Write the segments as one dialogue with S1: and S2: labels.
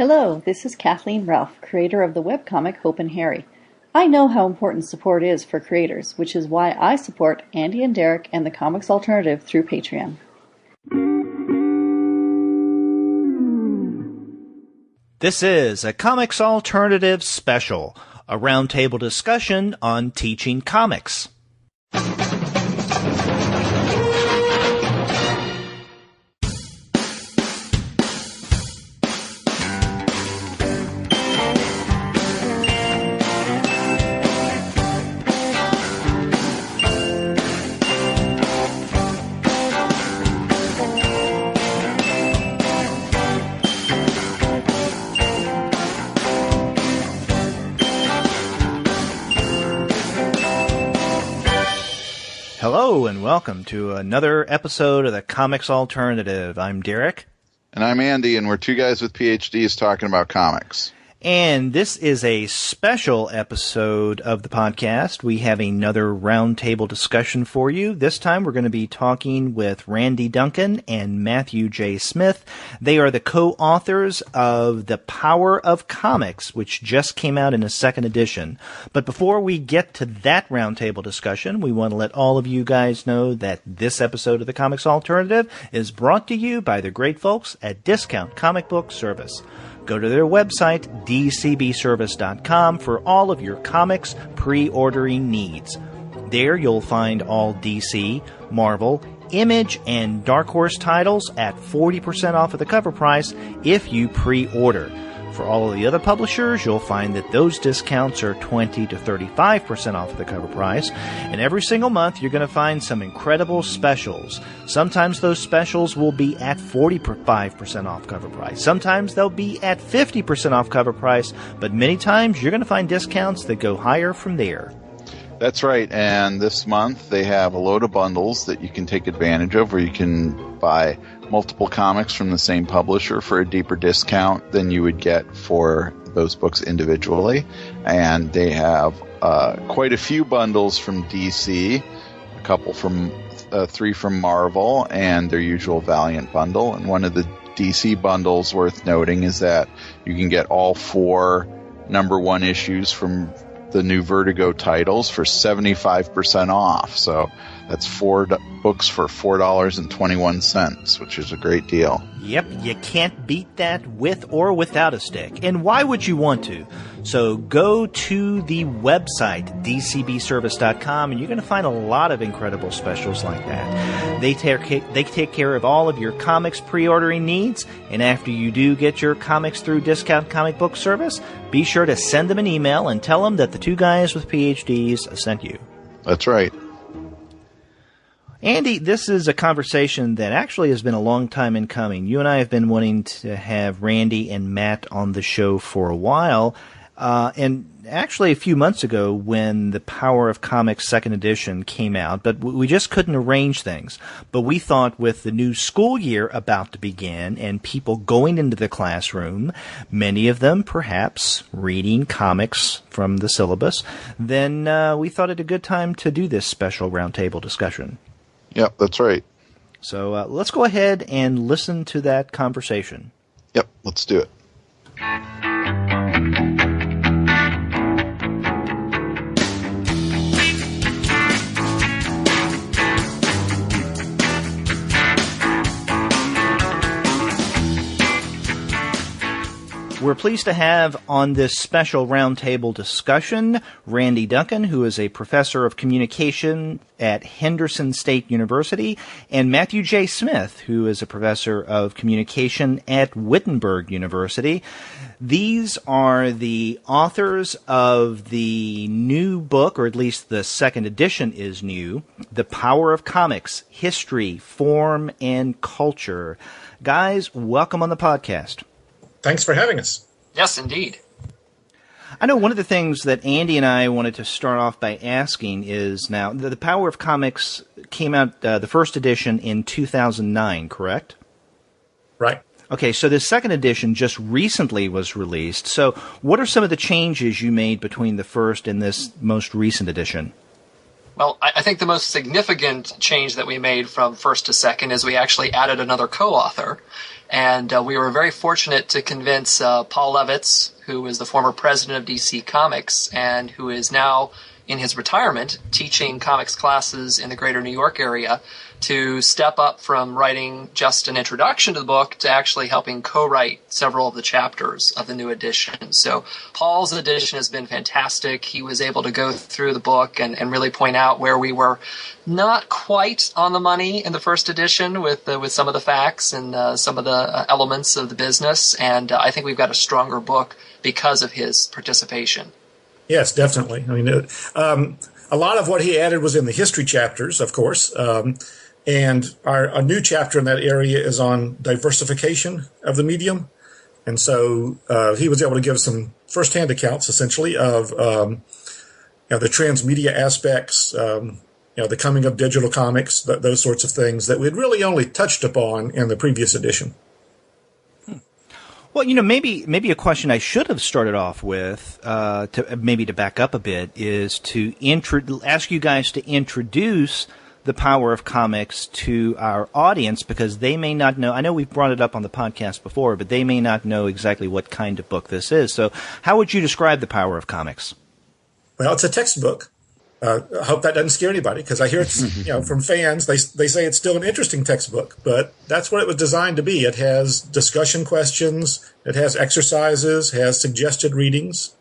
S1: Hello, this is Kathleen Ralph, creator of the webcomic Hope and Harry. I know how important support is for creators, which is why I support Andy and Derek and the Comics Alternative through Patreon.
S2: This is a Comics Alternative special, a roundtable discussion on teaching comics. Hello and welcome to another episode of the Comics Alternative. I'm Derek.
S3: And I'm Andy, and we're two guys with PhDs talking about comics.
S2: And this is a special episode of the podcast. We have another roundtable discussion for you. This time we're going to be talking with Randy Duncan and Matthew J. Smith. They are the co-authors of The Power of Comics, which just came out in a second edition. But before we get to that roundtable discussion, we want to let all of you guys know that this episode of the Comics Alternative is brought to you by the great folks at Discount Comic Book Service. Go to their website, dcbservice.com, for all of your comics pre-ordering needs. There you'll find all DC, Marvel, Image, and Dark Horse titles at 40% off of the cover price if you pre-order. For all of the other publishers, you'll find that those discounts are 20 to 35% off of the cover price. And every single month, you're going to find some incredible specials. Sometimes those specials will be at 45% off cover price. Sometimes they'll be at 50% off cover price. But many times, you're going to find discounts that go higher from there.
S3: That's right. And this month, they have a load of bundles that you can take advantage of, where you can buy multiple comics from the same publisher for a deeper discount than you would get for those books individually. And they have quite a few bundles from DC, a couple from 3 from Marvel, and their usual Valiant bundle. And one of the DC bundles worth noting is that you can get all 4 number 1 issues from the new Vertigo titles for 75% off. So that's 4 books for $4.21, which is a great deal.
S2: Yep, you can't beat that with or without a stick. And why would you want to? So go to the website, dcbservice.com, and you're going to find a lot of incredible specials like that. They take care of all of your comics pre-ordering needs, and after you do get your comics through Discount Comic Book Service, be sure to send them an email and tell them that the two guys with PhDs sent you.
S3: That's right.
S2: Andy, this is a conversation that actually has been a long time in coming. You and I have been wanting to have Randy and Matt on the show for a while. And actually a few months ago when The Power of Comics second edition came out, but we just couldn't arrange things. But we thought with the new school year about to begin and people going into the classroom, many of them perhaps reading comics from the syllabus, then we thought it a good time to do this special roundtable discussion.
S3: Yep, that's right.
S2: So let's go ahead and listen to that conversation.
S3: Yep, let's do it.
S2: We're pleased to have on this special roundtable discussion Randy Duncan, who is a professor of communication at Henderson State University, and Matthew J. Smith, who is a professor of communication at Wittenberg University. These are the authors of the new book, or at least the second edition is new, The Power of Comics, History, Form, and Culture. Guys, welcome on the podcast.
S4: Thanks for having us.
S5: Yes, indeed.
S2: I know one of the things that Andy and I wanted to start off by asking is now, The Power of Comics came out, the first edition, in 2009, correct?
S4: Right.
S2: Okay, so the second edition just recently was released. So what are some of the changes you made between the first and this most recent edition?
S5: Well, I think the most significant change that we made from first to second is we actually added another co-author. And we were very fortunate to convince Paul Levitz, who is the former president of DC Comics and who is now in his retirement teaching comics classes in the greater New York area, to step up from writing just an introduction to the book to actually helping co-write several of the chapters of the new edition. So Paul's edition has been fantastic. He was able to go through the book and really point out where we were not quite on the money in the first edition with some of the facts and some of the elements of the business. And I think we've got a stronger book because of his participation.
S4: Yes, definitely. I mean, a lot of what he added was in the history chapters, of course. And a new chapter in that area is on diversification of the medium. And so he was able to give some firsthand accounts, essentially, of the transmedia aspects, the coming of digital comics, those sorts of things that we'd really only touched upon in the previous edition.
S2: Well, maybe a question I should have started off with, to back up a bit, is to ask you guys to introduce the power of comics to our audience, because they may not know. I know we've brought it up on the podcast before, but they may not know exactly what kind of book this is. So how would you describe the power of comics?
S4: Well, it's a textbook. I hope that doesn't scare anybody, because I hear it's, from fans, they say it's still an interesting textbook, but that's what it was designed to be. It has discussion questions, it has exercises, has suggested readings.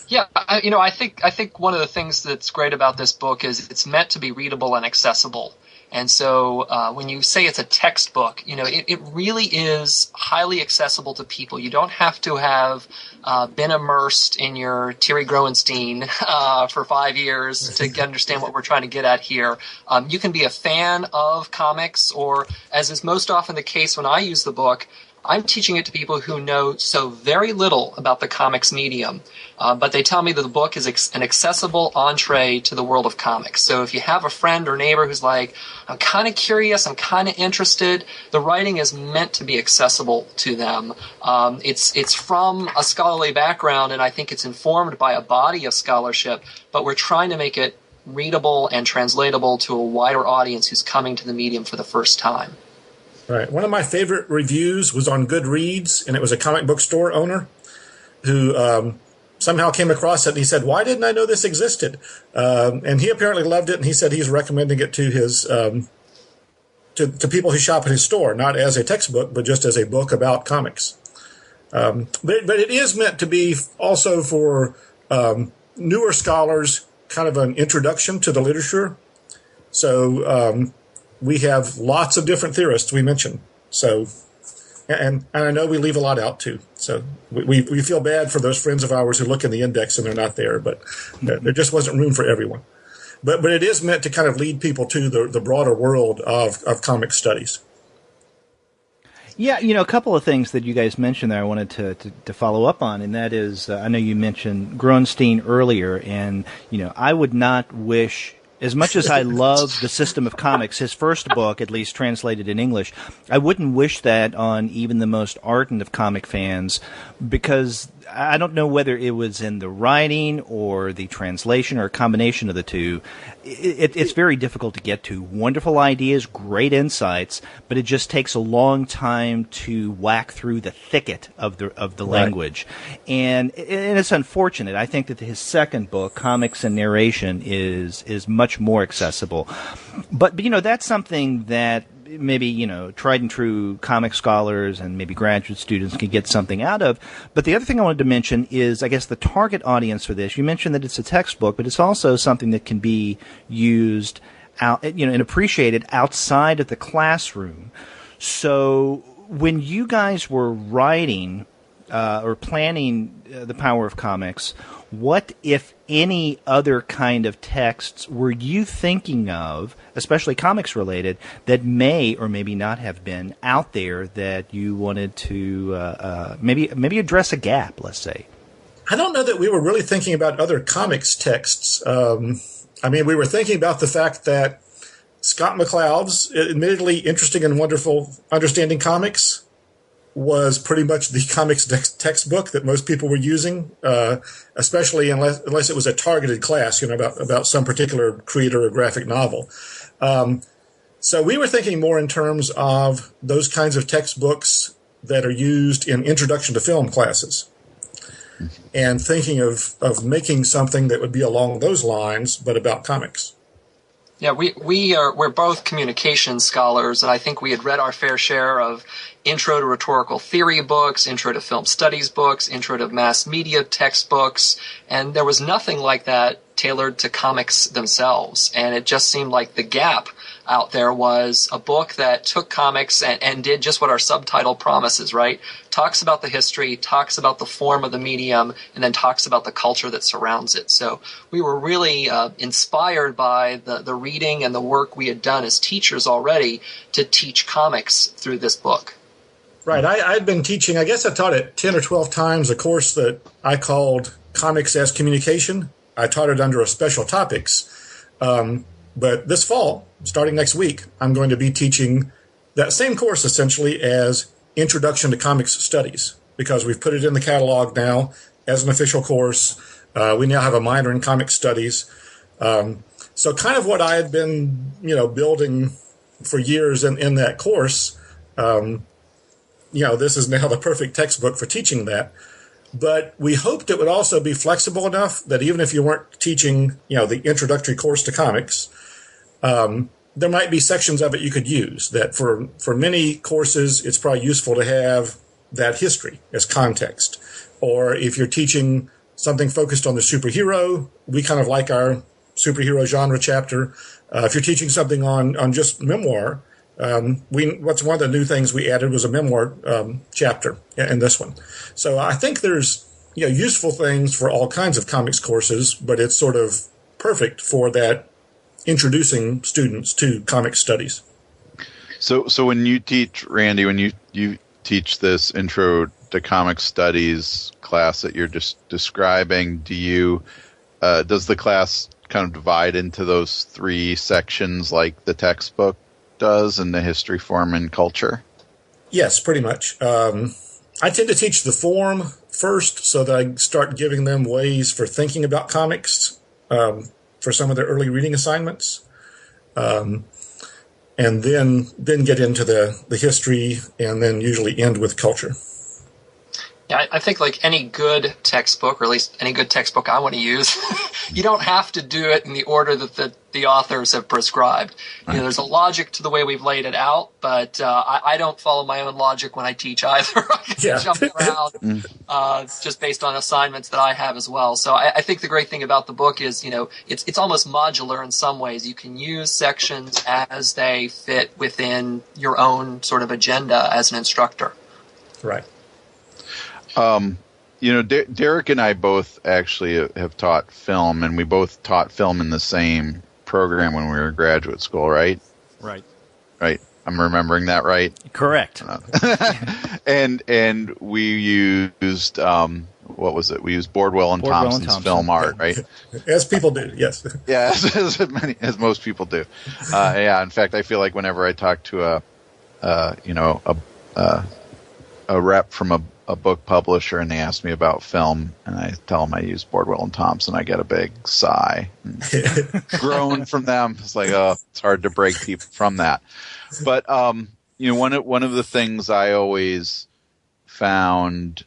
S5: Yeah, I think one of the things that's great about this book is it's meant to be readable and accessible. And so when you say it's a textbook, it really is highly accessible to people. You don't have to have been immersed in your Thierry Groenstein for 5 years to understand what we're trying to get at here. You can be a fan of comics, or, as is most often the case when I use the book, I'm teaching it to people who know so very little about the comics medium, but they tell me that the book is an accessible entree to the world of comics. So if you have a friend or neighbor who's like, I'm kind of curious, I'm kind of interested, the writing is meant to be accessible to them. It's from a scholarly background, and I think it's informed by a body of scholarship, but we're trying to make it readable and translatable to a wider audience who's coming to the medium for the first time.
S4: Right. One of my favorite reviews was on Goodreads, and it was a comic book store owner who somehow came across it, and he said, "Why didn't I know this existed?" And he apparently loved it, and he said he's recommending it to his to people who shop at his store, not as a textbook, but just as a book about comics. But it is meant to be also for newer scholars, kind of an introduction to the literature. So we have lots of different theorists we mentioned. So, and I know we leave a lot out too. So we feel bad for those friends of ours who look in the index and they're not there, but there just wasn't room for everyone. But it is meant to kind of lead people to the broader world of comic studies.
S2: Yeah, a couple of things that you guys mentioned there I wanted to follow up on, and that is, I know you mentioned Groenstein earlier, and, I would not wish, as much as I love The System of Comics, his first book, at least translated in English, I wouldn't wish that on even the most ardent of comic fans, because I don't know whether it was in the writing or the translation or a combination of the two. It's very difficult to get to. Wonderful ideas, great insights, but it just takes a long time to whack through the thicket of the language. And it's unfortunate. I think that his second book, Comics and Narration, is much more accessible. But that's something that maybe, tried and true comic scholars and maybe graduate students can get something out of. But the other thing I wanted to mention is, I guess, the target audience for this. You mentioned that it's a textbook, but it's also something that can be used out, and appreciated outside of the classroom. So when you guys were writing or planning The Power of Comics, what, if any, other kind of texts were you thinking of, especially comics related, that may or maybe not have been out there that you wanted to maybe address a gap, let's say?
S4: I don't know that we were really thinking about other comics texts. We were thinking about the fact that Scott McCloud's admittedly interesting and wonderful Understanding Comics was pretty much the comics textbook that most people were using, especially unless it was a targeted class, about some particular creator or graphic novel. So we were thinking more in terms of those kinds of textbooks that are used in introduction to film classes, and thinking of making something that would be along those lines, but about comics.
S5: Yeah, we're both communication scholars, and I think we had read our fair share of intro to rhetorical theory books, intro to film studies books, intro to mass media textbooks, and there was nothing like that tailored to comics themselves. And it just seemed like the gap out there was a book that took comics and did just what our subtitle promises, right? Talks about the history, talks about the form of the medium, and then talks about the culture that surrounds it. So we were really inspired by the reading and the work we had done as teachers already to teach comics through this book.
S4: Right. I'd been teaching, I guess I taught it 10 or 12 times, a course that I called Comics as Communication. I taught it under a special topics. But this fall, starting next week, I'm going to be teaching that same course essentially as Introduction to Comics Studies, because we've put it in the catalog now as an official course. We now have a minor in comic studies. So kind of what I had been, building for years in that course, this is now the perfect textbook for teaching that. But we hoped it would also be flexible enough that even if you weren't teaching, the introductory course to comics, there might be sections of it you could use. That for many courses, it's probably useful to have that history as context. Or if you're teaching something focused on the superhero, we kind of like our superhero genre chapter. If you're teaching something on just memoir, what's one of the new things we added was a memoir chapter in this one. So I think there's useful things for all kinds of comics courses, but it's sort of perfect for that introducing students to comic studies.
S3: So when you teach, Randy, when you teach this intro to comic studies class that you're just describing, does the class kind of divide into those three sections like the textbook does in the history, form, and culture?
S4: Yes, pretty much. I tend to teach the form first so that I start giving them ways for thinking about comics for some of their early reading assignments, and then get into the history, and then usually end with culture.
S5: Yeah, I think like any good textbook, or at least any good textbook I want to use, you don't have to do it in the order that the authors have prescribed. There's a logic to the way we've laid it out, but I don't follow my own logic when I teach either. I can jump around just based on assignments that I have as well. So I think the great thing about the book is, it's almost modular in some ways. You can use sections as they fit within your own sort of agenda as an instructor.
S4: Right.
S3: Derek and I both actually have taught film, and we both taught film in the same program when we were in graduate school, right?
S2: Right.
S3: I'm remembering that right?
S2: Correct.
S3: And we used, what was it? We used Bordwell and Thompson's film art, right?
S4: As people do, yes.
S3: Yeah, as most people do. In fact, I feel like whenever I talk to a rep from a book publisher and they ask me about film and I tell them I use Bordwell and Thompson, I get a big sigh and groan from them. It's like, it's hard to break people from that. But one of the things I always found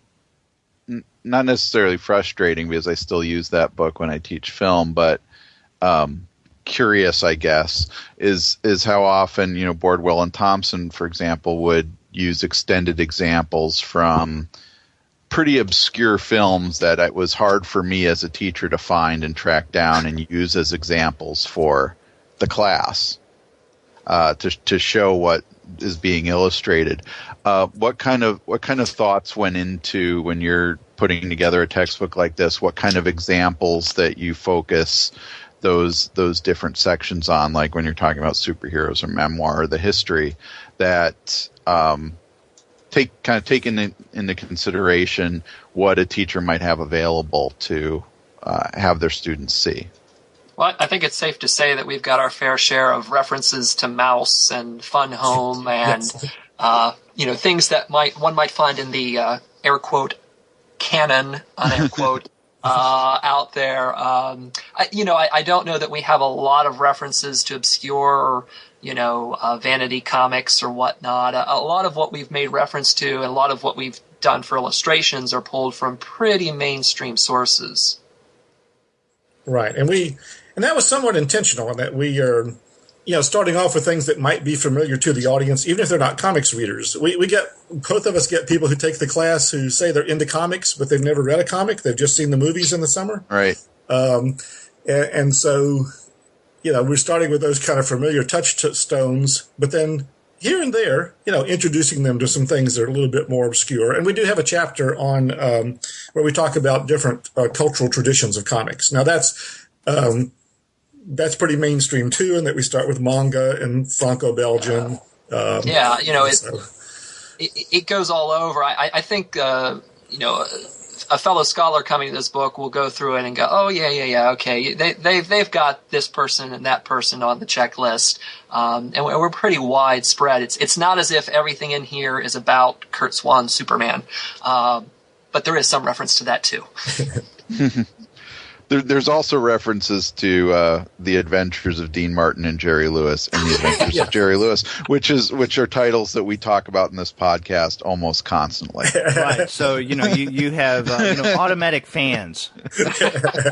S3: not necessarily frustrating, because I still use that book when I teach film, but curious, I guess, is how often Bordwell and Thompson, for example, would use extended examples from pretty obscure films that it was hard for me as a teacher to find and track down and use as examples for the class to show what is being illustrated. What kind of thoughts went into when you're putting together a textbook like this? What kind of examples that you focus those different sections on, like when you're talking about superheroes or memoir or the history, that take into consideration what a teacher might have available to have their students see?
S5: Well, I think it's safe to say that we've got our fair share of references to Mouse and Fun Home and things that one might find in the air quote canon, unair quote, out there. I don't know that we have a lot of references to obscure, vanity comics or whatnot. A lot of what we've made reference to and a lot of what we've done for illustrations are pulled from pretty mainstream sources.
S4: Right. And that was somewhat intentional in that we are, starting off with things that might be familiar to the audience, even if they're not comics readers. Both of us get people who take the class who say they're into comics, but they've never read a comic. They've just seen the movies in the summer.
S3: Right.
S4: And so, we're starting with those kind of familiar touchstones, but then here and there, introducing them to some things that are a little bit more obscure. And we do have a chapter on where we talk about different cultural traditions of comics. Now, that's pretty mainstream, too, in that we start with manga and Franco-Belgian.
S5: It goes all over. I think, a fellow scholar coming to this book will go through it and go, oh, yeah, okay. They've got this person and that person on the checklist. And we're pretty widespread. It's not as if everything in here is about Kurt Swan's Superman. But there is some reference to that, too.
S3: There's also references to the Adventures of Dean Martin and Jerry Lewis and the Adventures of Jerry Lewis, which are titles that we talk about in this podcast almost constantly.
S2: Right. So you have automatic fans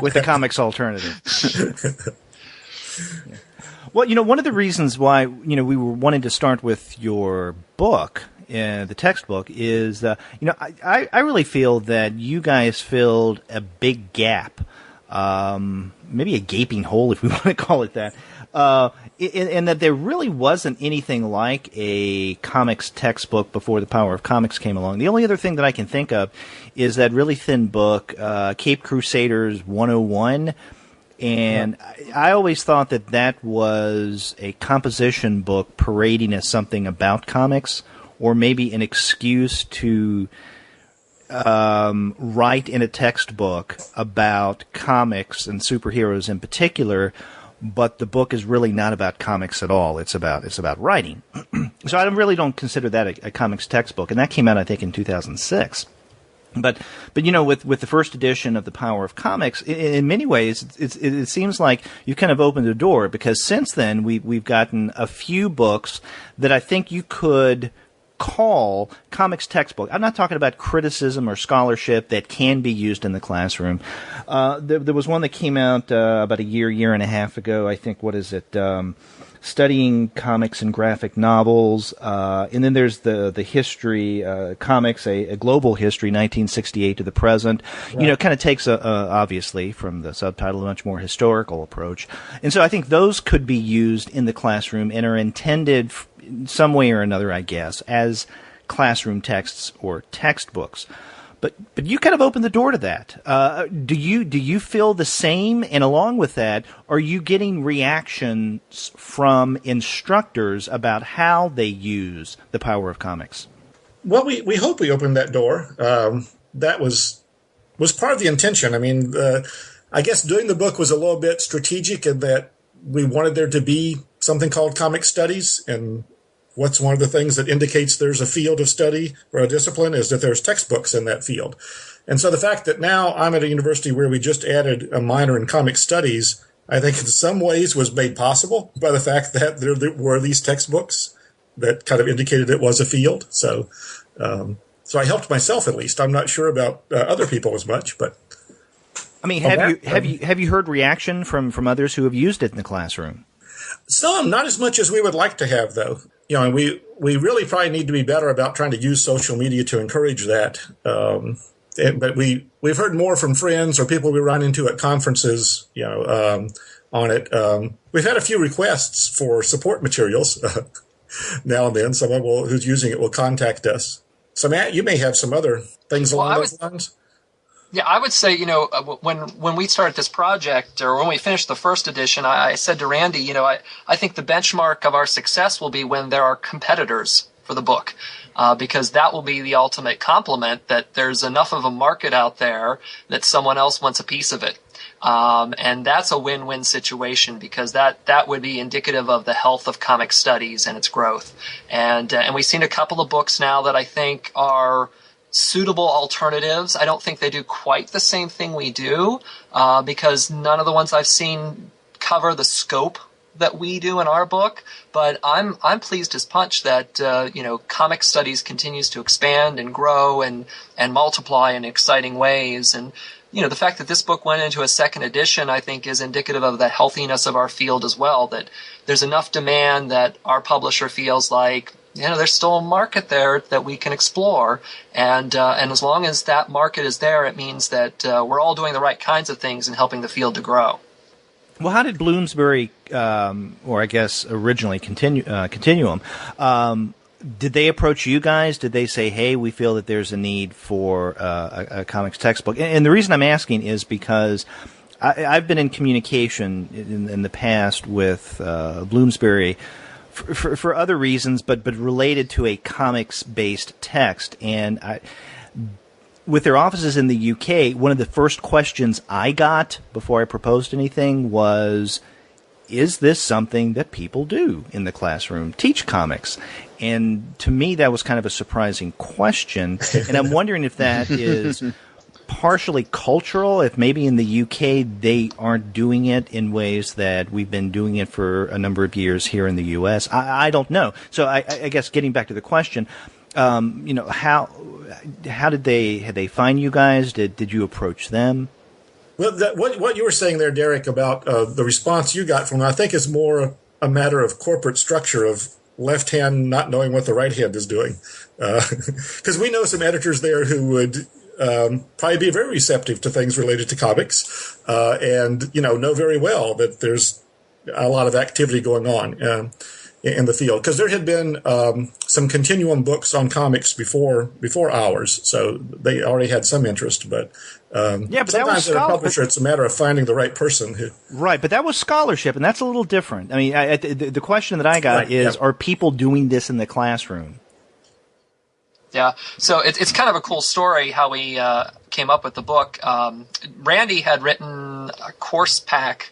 S2: with the comics alternative. Yeah. Well, one of the reasons why we were wanting to start with your book. The textbook is, I really feel that you guys filled a big gap. Maybe a gaping hole, if we want to call it that, in that there really wasn't anything like a comics textbook before The Power of Comics came along. The only other thing that I can think of is that really thin book, Cape Crusaders 101, and I always thought that was a composition book parading as something about comics, or maybe an excuse to write in a textbook about comics and superheroes in particular, but the book is really not about comics at all. It's about writing. So I really don't consider that a comics textbook, and that came out I think in 2006. But with the first edition of The Power of Comics, in many ways it seems like you kind of opened the door, because since then we've gotten a few books that I think you could call comics textbook. I'm not talking about criticism or scholarship that can be used in the classroom. There was one that came out about a year and a half ago. I think, what is it? Studying Comics and Graphic Novels. And then there's the history, comics, a global history, 1968 to the present. Right. Kind of takes obviously from the subtitle, a much more historical approach. And so I think those could be used in the classroom and are intended some way or another, I guess, as classroom texts or textbooks. But you kind of opened the door to that. Do you feel the same? And along with that, are you getting reactions from instructors about how they use The Power of Comics?
S4: Well, we hope we opened that door. That was part of the intention. I mean, I guess doing the book was a little bit strategic in that we wanted there to be something called comic studies, and what's one of the things that indicates there's a field of study or a discipline is that there's textbooks in that field. And so the fact that now I'm at a university where we just added a minor in comic studies, I think in some ways was made possible by the fact that there were these textbooks that kind of indicated it was a field. So I helped myself, at least. I'm not sure about other people as much, but
S2: I mean, have you heard reaction from others who have used it in the classroom?
S4: Some, not as much as we would like to have, though. And we really probably need to be better about trying to use social media to encourage that. But we've heard more from friends or people we run into at conferences, on it. We've had a few requests for support materials now and then. Someone who's using it will contact us. So, Matt, you may have some other things along those lines.
S5: Yeah, I would say, when we started this project, or when we finished the first edition, I said to Randy, I think the benchmark of our success will be when there are competitors for the book, because that will be the ultimate compliment, that there's enough of a market out there that someone else wants a piece of it. And that's a win-win situation, because that would be indicative of the health of comic studies and its growth. And we've seen a couple of books now that I think are suitable alternatives. I don't think they do quite the same thing we do, because none of the ones I've seen cover the scope that we do in our book. But I'm pleased as punch that comic studies continues to expand and grow and multiply in exciting ways. And the fact that this book went into a second edition, I think, is indicative of the healthiness of our field as well, that there's enough demand that our publisher feels like there's still a market there that we can explore, and as long as that market is there, it means that we're all doing the right kinds of things and helping the field to grow.
S2: Well, how did Bloomsbury, or I guess originally Continuum, did they approach you guys? Did they say, hey, we feel that there's a need for a comics textbook? And the reason I'm asking is because I've been in communication in the past with Bloomsbury for other reasons, but related to a comics-based text. And with their offices in the UK, one of the first questions I got before I proposed anything was, is this something that people do in the classroom, teach comics? And to me, that was kind of a surprising question. And I'm wondering if that is partially cultural, if maybe in the UK they aren't doing it in ways that we've been doing it for a number of years here in the US. I don't know. So I guess getting back to the question, how did they find you guys? Did you approach them?
S4: Well, what you were saying there, Derek, about the response you got from them, I think is more a matter of corporate structure, of left hand not knowing what the right hand is doing. Because we know some editors there who would probably be very receptive to things related to comics, and know very well that there's a lot of activity going on in the field, because there had been some Continuum books on comics before ours, so they already had some interest. But
S2: but
S4: sometimes as a publisher, it's a matter of finding the right person who.
S2: Right, but that was scholarship, and that's a little different. I mean, the question that I got is, are people doing this in the classroom?
S5: Yeah, so it's kind of a cool story how we came up with the book. Randy had written a course pack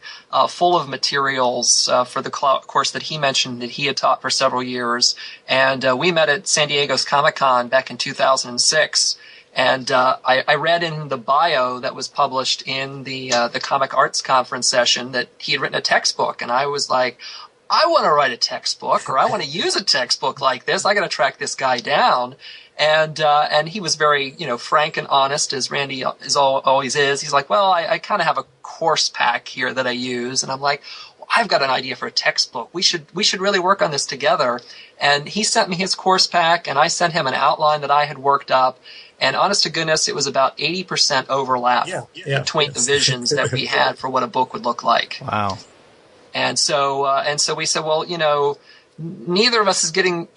S5: full of materials for the course that he mentioned that he had taught for several years. And we met at San Diego's Comic-Con back in 2006. And I read in the bio that was published in the Comic Arts Conference session that he had written a textbook. And I was like, I want to write a textbook, or I want to use a textbook like this. I got to track this guy down. And he was very, frank and honest, as Randy always is. He's like, well, I kind of have a course pack here that I use. And I'm like, well, I've got an idea for a textbook. We should really work on this together. And he sent me his course pack, and I sent him an outline that I had worked up. And honest to goodness, it was about 80% overlap between the visions that we had for what a book would look like.
S2: Wow.
S5: And so we said, well, neither of us is getting,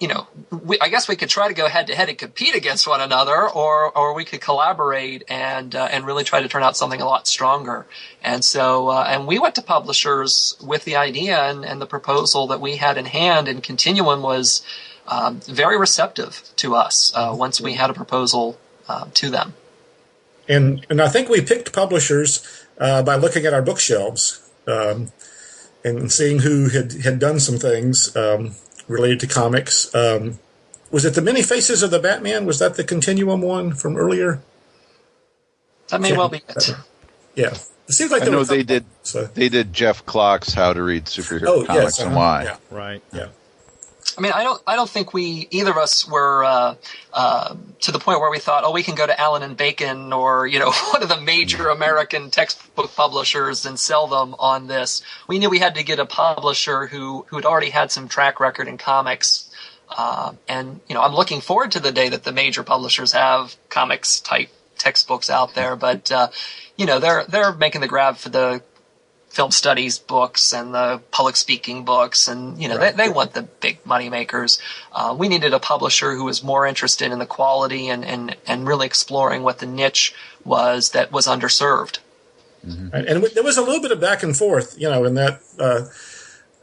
S5: I guess we could try to go head to head and compete against one another, or we could collaborate and really try to turn out something a lot stronger. And so, and we went to publishers with the idea and the proposal that we had in hand, and Continuum was very receptive to us once we had a proposal to them.
S4: And I think we picked publishers by looking at our bookshelves. And seeing who had done some things related to comics. Was it the Many Faces of the Batman? Was that the Continuum one from earlier?
S5: That may well be it.
S4: Yeah. It seems like
S3: they did. So. They did Jeff Clark's How to Read Superhero Comics and Why.
S4: Yeah.
S2: Right.
S4: Yeah.
S5: I mean, I don't think either of us were to the point where we thought, we can go to Allen and Bacon or one of the major American textbook publishers and sell them on this. We knew we had to get a publisher who had already had some track record in comics, and I'm looking forward to the day that the major publishers have comics type textbooks out there. But they're making the grab for the film studies books and the public speaking books, and they want the big money makers. We needed a publisher who was more interested in the quality and really exploring what the niche was that was underserved.
S4: Mm-hmm. And there was a little bit of back and forth, in that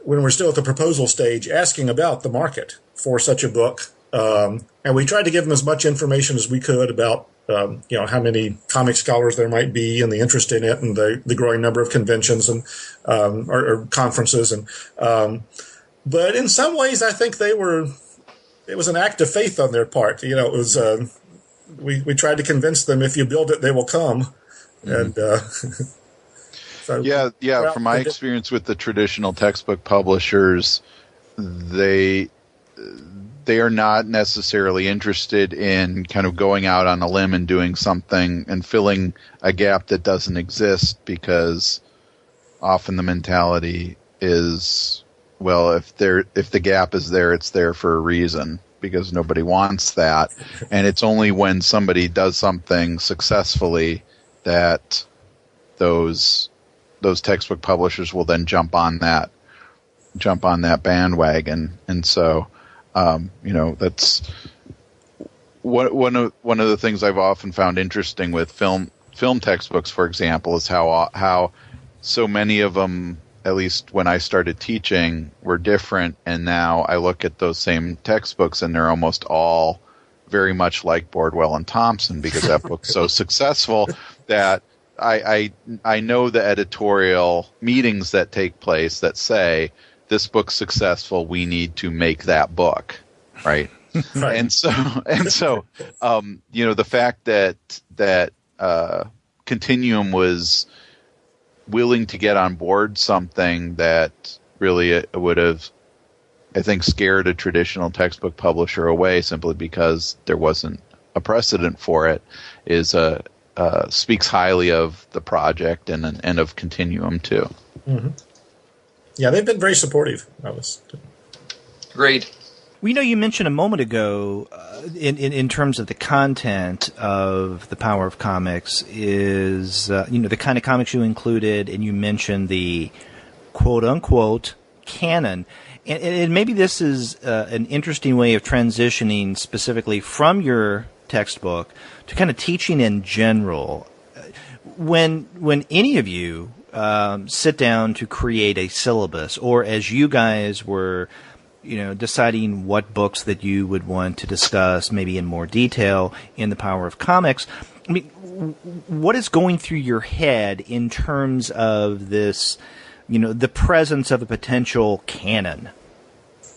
S4: when we're still at the proposal stage, asking about the market for such a book, And we tried to give them as much information as we could about, how many comic scholars there might be and the interest in it and the growing number of conventions and or conferences. But in some ways, I think it was an act of faith on their part. It was, we tried to convince them, if you build it, they will come. Mm-hmm. And, so
S3: yeah. From my experience with the traditional textbook publishers, they are not necessarily interested in kind of going out on a limb and doing something and filling a gap that doesn't exist, because often the mentality is, well, if the gap is there, it's there for a reason, because nobody wants that. And it's only when somebody does something successfully that those textbook publishers will then jump on that bandwagon. And so, that's one of the things I've often found interesting with film textbooks, for example, is how so many of them, at least when I started teaching, were different. And now I look at those same textbooks and they're almost all very much like Bordwell and Thompson, because that book's so successful that I know the editorial meetings that take place that say, this book's successful, we need to make that book, right? Right. And so the fact that Continuum was willing to get on board something that really would have, I think, scared a traditional textbook publisher away simply because there wasn't a precedent for it, speaks highly of the project and of Continuum too.
S4: Mm-hmm. Yeah, they've been very supportive of us.
S5: Great.
S2: Well, you mentioned a moment ago, in terms of the content of the Power of Comics, is the kind of comics you included, and you mentioned the quote unquote canon, and maybe this is an interesting way of transitioning specifically from your textbook to kind of teaching in general. When any of you sit down to create a syllabus, or as you guys were deciding what books that you would want to discuss maybe in more detail in the Power of Comics, I mean, what is going through your head in terms of this, the presence of a potential canon?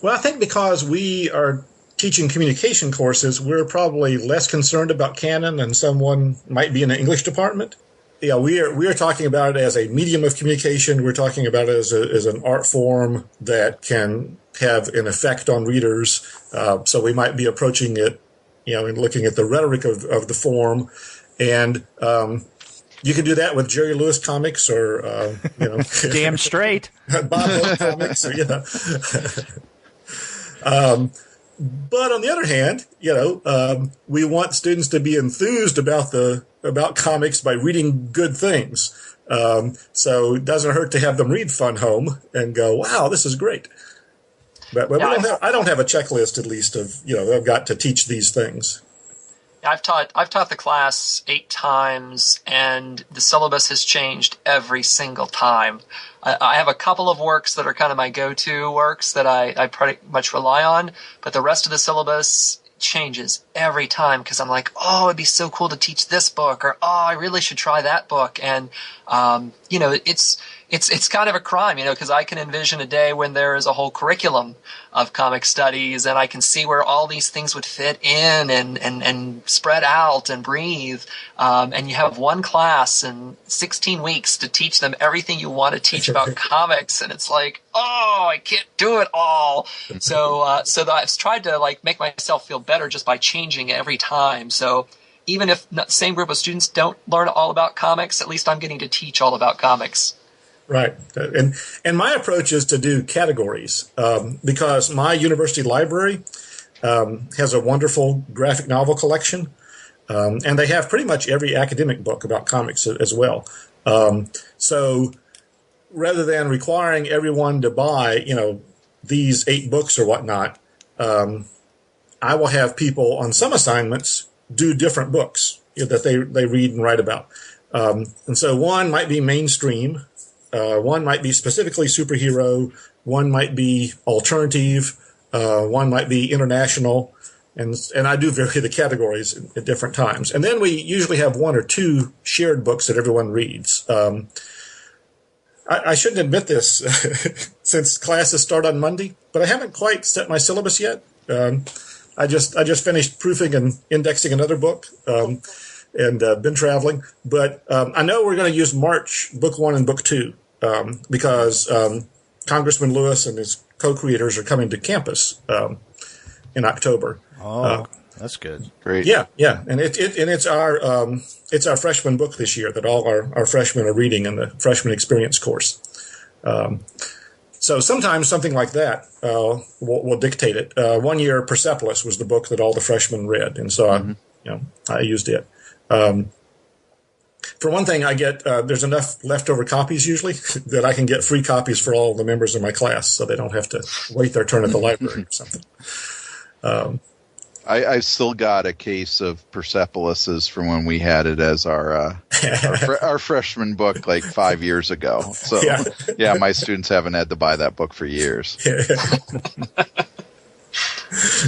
S4: Well, I think because we are teaching communication courses, we're probably less concerned about canon than someone might be in an English department. Yeah, we are talking about it as a medium of communication. We're talking about it as an art form that can have an effect on readers. So we might be approaching it, and looking at the rhetoric of the form. And you can do that with Jerry Lewis comics, or
S2: damn straight
S4: Bob Hope comics, or But on the other hand, we want students to be enthused about comics by reading good things. So it doesn't hurt to have them read Fun Home and go, wow, this is great. But I don't have a checklist, at least, of, I've got to teach these things.
S5: I've taught the class 8 times, and the syllabus has changed every single time. I have a couple of works that are kind of my go-to works that I pretty much rely on, but the rest of the syllabus changes every time, because I'm like, oh, it'd be so cool to teach this book, or oh, I really should try that book. And it's kind of a crime, because I can envision a day when there is a whole curriculum of comic studies, and I can see where all these things would fit in and spread out and breathe. And you have one class and 16 weeks to teach them everything you want to teach about comics, and it's like, oh, I can't do it all. So I've tried to make myself feel better just by changing every time. So even if the same group of students don't learn all about comics, at least I'm getting to teach all about comics.
S4: Right. And my approach is to do categories, because my university library has a wonderful graphic novel collection, and they have pretty much every academic book about comics as well. So rather than requiring everyone to buy, these 8 books or whatnot, I will have people on some assignments do different books that they read and write about. And so one might be mainstream. One might be specifically superhero. One might be alternative. One might be international. And I do vary the categories at different times. And then we usually have one or two shared books that everyone reads. I shouldn't admit this since classes start on Monday, but I haven't quite set my syllabus yet. I just finished proofing and indexing another book and been traveling. But I know we're going to use March Book 1 and Book 2 because Congressman Lewis and his co-creators are coming to campus in October.
S2: Oh, that's good.
S3: Great.
S4: Yeah, and it's our freshman book this year that all our freshmen are reading in the freshman experience course. So sometimes something like that will dictate it. One year, Persepolis was the book that all the freshmen read, and so I used it. For one thing, I get there's enough leftover copies usually that I can get free copies for all the members of my class, so they don't have to wait their turn at the library or something.
S3: I've still got a case of Persepolis from when we had it as our freshman book like 5 years ago. So yeah, my students haven't had to buy that book for years.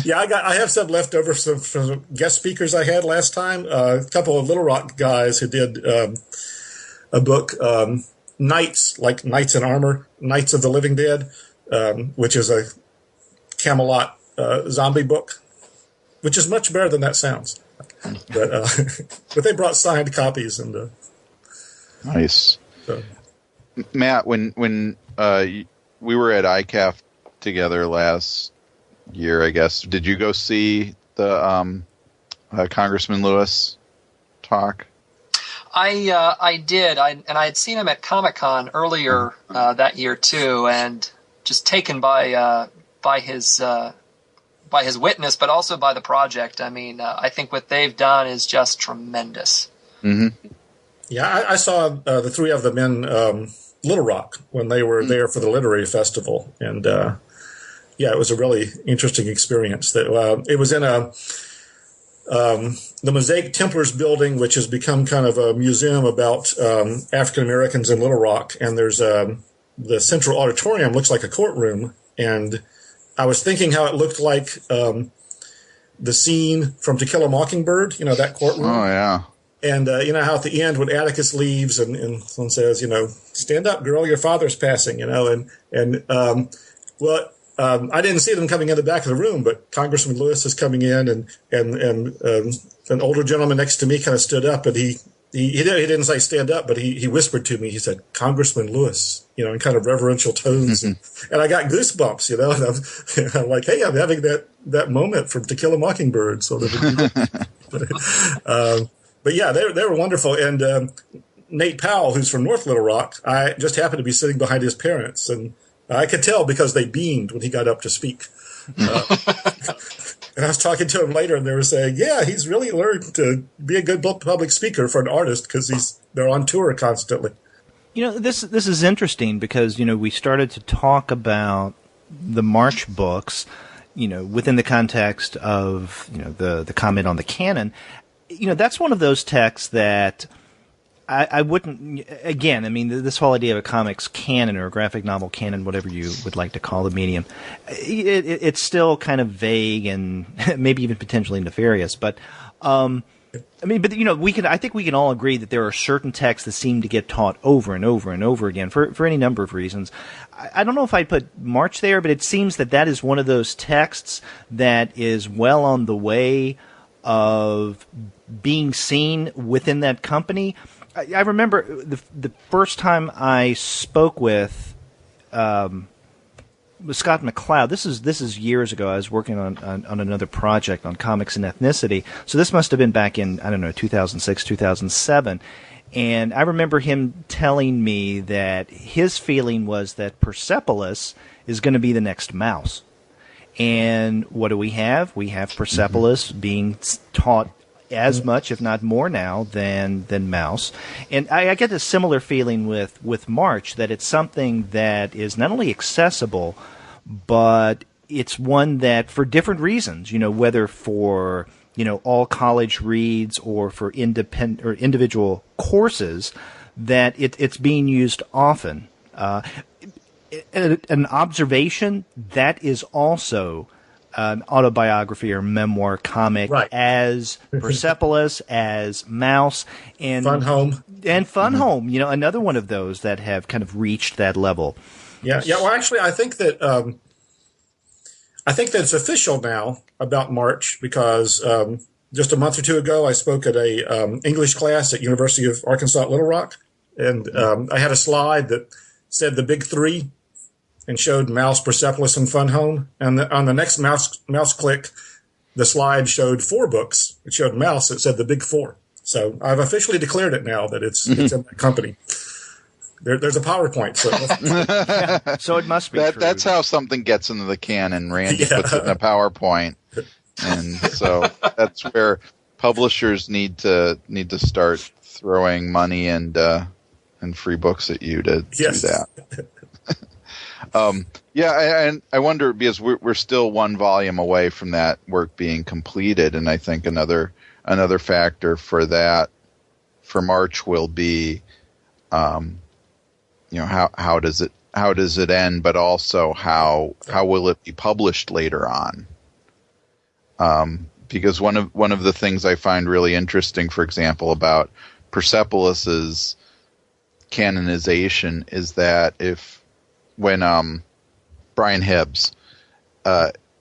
S4: Yeah, I have some left over from guest speakers I had last time. A couple of Little Rock guys who did a book, Knights, like Knights in Armor, Knights of the Living Dead, which is a Camelot zombie book, which is much better than that sounds. But they brought signed copies. And
S3: nice. So. Matt, when we were at ICAF together last year, I guess, did you go see the Congressman Lewis talk?
S5: I did, and I had seen him at Comic-Con earlier that year too, and just taken by his witness, but also by the project. I mean, I think what they've done is just tremendous.
S3: Mm-hmm.
S4: Yeah, I saw the three of them in Little Rock when they were there for the literary festival, and it was a really interesting experience. That it was in the Mosaic Templars building, which has become kind of a museum about African Americans in Little Rock, and there's the central auditorium looks like a courtroom, and I was thinking how it looked like the scene from To Kill a Mockingbird, that courtroom.
S3: Oh, yeah.
S4: And how at the end when Atticus leaves and someone says, stand up, girl, your father's passing, I didn't see them coming in the back of the room, but Congressman Lewis is coming in, and an older gentleman next to me kind of stood up, and he didn't say stand up, but he whispered to me. He said, "Congressman Lewis," in kind of reverential tones, and I got goosebumps, and I'm like, hey, I'm having that moment from To Kill a Mockingbird. So but yeah, they were wonderful, and Nate Powell, who's from North Little Rock, I just happened to be sitting behind his parents, and I could tell because they beamed when he got up to speak. And I was talking to him later, and they were saying, yeah, he's really learned to be a good public speaker for an artist because they're on tour constantly.
S2: This is interesting because, we started to talk about the March books, within the context of, the comment on the canon. That's one of those texts that I wouldn't, again, I mean, this whole idea of a comics canon or a graphic novel canon, whatever you would like to call the medium, it's still kind of vague and maybe even potentially nefarious. But, I think we can all agree that there are certain texts that seem to get taught over and over and over again for any number of reasons. I don't know if I'd put March there, but it seems that is one of those texts that is well on the way of being seen within that company. I remember the first time I spoke with Scott McCloud. This is years ago. I was working on another project on comics and ethnicity. So this must have been back in 2006, 2007. And I remember him telling me that his feeling was that Persepolis is going to be the next Mouse. And what do we have? We have Persepolis being taught as much, if not more now, than Mouse. And I get a similar feeling with March, that it's something that is not only accessible, but it's one that, for different reasons, whether for all college reads or for independent or individual courses, that it's being used often. An observation that is also an autobiography or memoir comic as Persepolis, as Mouse, and
S4: Fun Home.
S2: And Fun Home, another one of those that have kind of reached that level.
S4: Yeah. Well, actually, I think that it's official now about March because just a month or two ago, I spoke at a English class at University of Arkansas at Little Rock, and I had a slide that said the big three and showed Mouse, Persepolis, and Fun Home. And on the next mouse click, the slide showed 4 books. It showed Mouse. It said the big 4. So I've officially declared it now that it's in that company. There's a PowerPoint. So,
S2: so it must be true.
S3: That's how something gets into the canon. Randy puts it in a PowerPoint. And so that's where publishers need to start throwing money and free books at you to do that. And I wonder, because we're still one volume away from that work being completed, and I think another factor for that for March will be, how does it end, but also how will it be published later on? Because one of the things I find really interesting, for example, about Persepolis's canonization is that when Brian Hibbs,